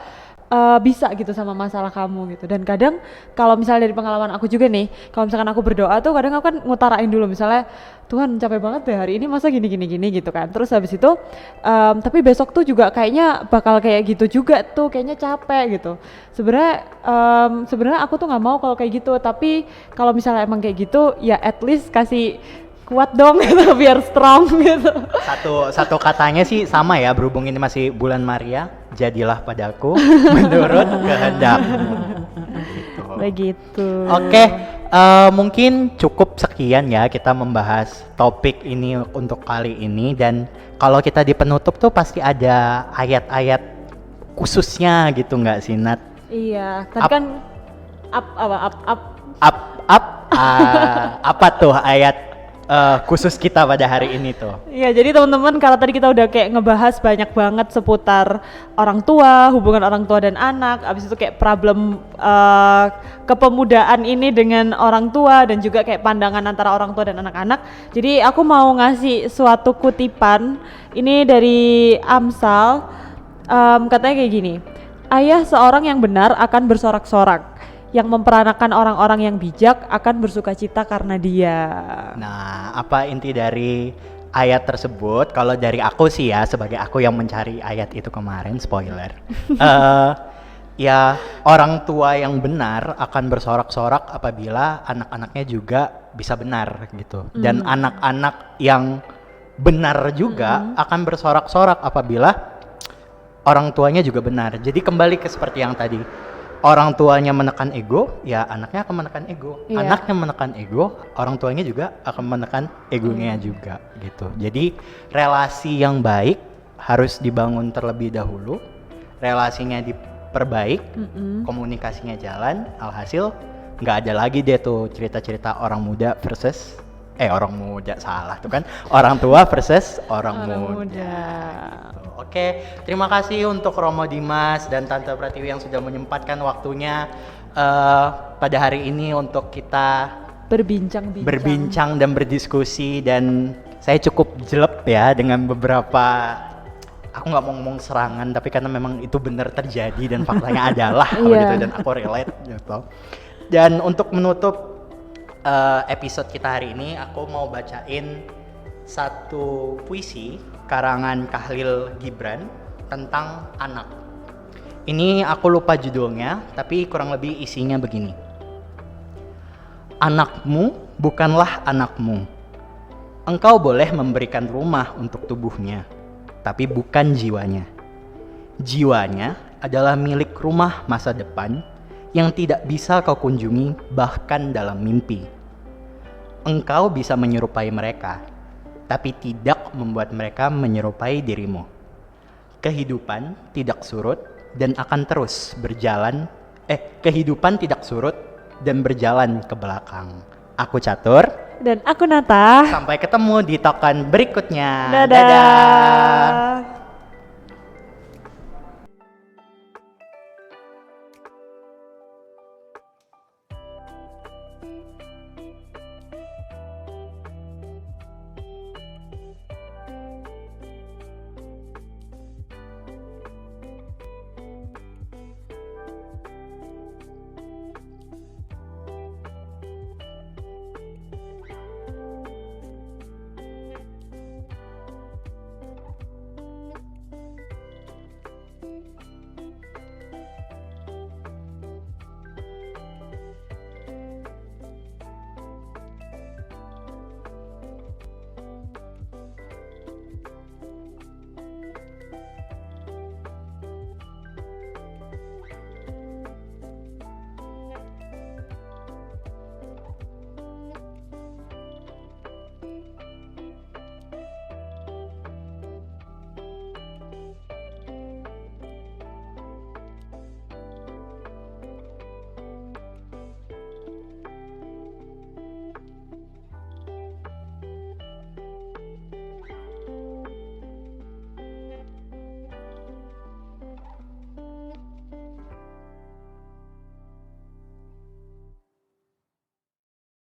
bisa gitu sama masalah kamu gitu. Dan kadang kalau misalnya dari pengalaman aku juga nih, kalau misalkan aku berdoa tuh kadang aku kan ngutarain dulu misalnya Tuhan capek banget deh hari ini masa gini gitu kan, terus habis itu tapi besok tuh juga kayaknya bakal kayak gitu juga tuh, kayaknya capek gitu. Sebenarnya aku tuh nggak mau kalau kayak gitu, tapi kalau misalnya emang kayak gitu ya at least kasih kuat dong gitu, biar strong gitu. Satu katanya sih sama ya, berhubung ini masih bulan Maria, jadilah padaku menurut kehendakmu. Gitu. Begitu. Oke, mungkin cukup sekian ya kita membahas topik ini untuk kali ini, dan kalau kita di penutup tuh pasti ada ayat-ayat khususnya gitu nggak sih, Nat? Iya, tadi kan Apa tuh ayat khusus kita pada hari ini tuh? Iya, jadi teman-teman, kalau tadi kita udah kayak ngebahas banyak banget seputar orang tua, hubungan orang tua dan anak, abis itu kayak problem kepemudaan ini dengan orang tua, dan juga kayak pandangan antara orang tua dan anak-anak. Jadi aku mau ngasih suatu kutipan, ini dari Amsal, katanya kayak gini, ayah seorang yang benar akan bersorak-sorak, yang memperanakan orang-orang yang bijak akan bersukacita karena dia. Nah, apa inti dari ayat tersebut? Kalau dari aku sih ya, sebagai aku yang mencari ayat itu kemarin, spoiler. Ya, orang tua yang benar akan bersorak-sorak apabila anak-anaknya juga bisa benar gitu. Dan anak-anak yang benar juga akan bersorak-sorak apabila orang tuanya juga benar. Jadi kembali ke seperti yang tadi, orang tuanya menekan ego, ya anaknya akan menekan ego. Iya. Anaknya menekan ego, orang tuanya juga akan menekan egonya juga gitu. Jadi relasi yang baik harus dibangun terlebih dahulu, relasinya diperbaik, komunikasinya jalan, alhasil nggak ada lagi deh tuh cerita-cerita orang muda versus orang muda salah tuh kan, orang tua versus orang muda. Oke, terima kasih untuk Romo Dimas dan Tante Pratiwi yang sudah menyempatkan waktunya pada hari ini untuk kita berbincang dan berdiskusi, dan saya cukup jelek ya dengan beberapa, aku nggak mau ngomong serangan, tapi karena memang itu benar terjadi dan faktanya adalah kalau gitu, dan aku relate gitu. Dan untuk menutup episode kita hari ini, aku mau bacain satu puisi karangan Khalil Gibran tentang anak. Ini aku lupa judulnya, tapi kurang lebih isinya begini. Anakmu bukanlah anakmu. Engkau boleh memberikan rumah untuk tubuhnya, tapi bukan jiwanya. Jiwanya adalah milik rumah masa depan yang tidak bisa kau kunjungi bahkan dalam mimpi. Engkau bisa menyerupai mereka, tapi tidak membuat mereka menyerupai dirimu. Kehidupan tidak surut dan akan terus berjalan. Kehidupan tidak surut dan berjalan ke belakang. Aku Catur. Dan aku Nata. Sampai ketemu di token berikutnya. Dadah.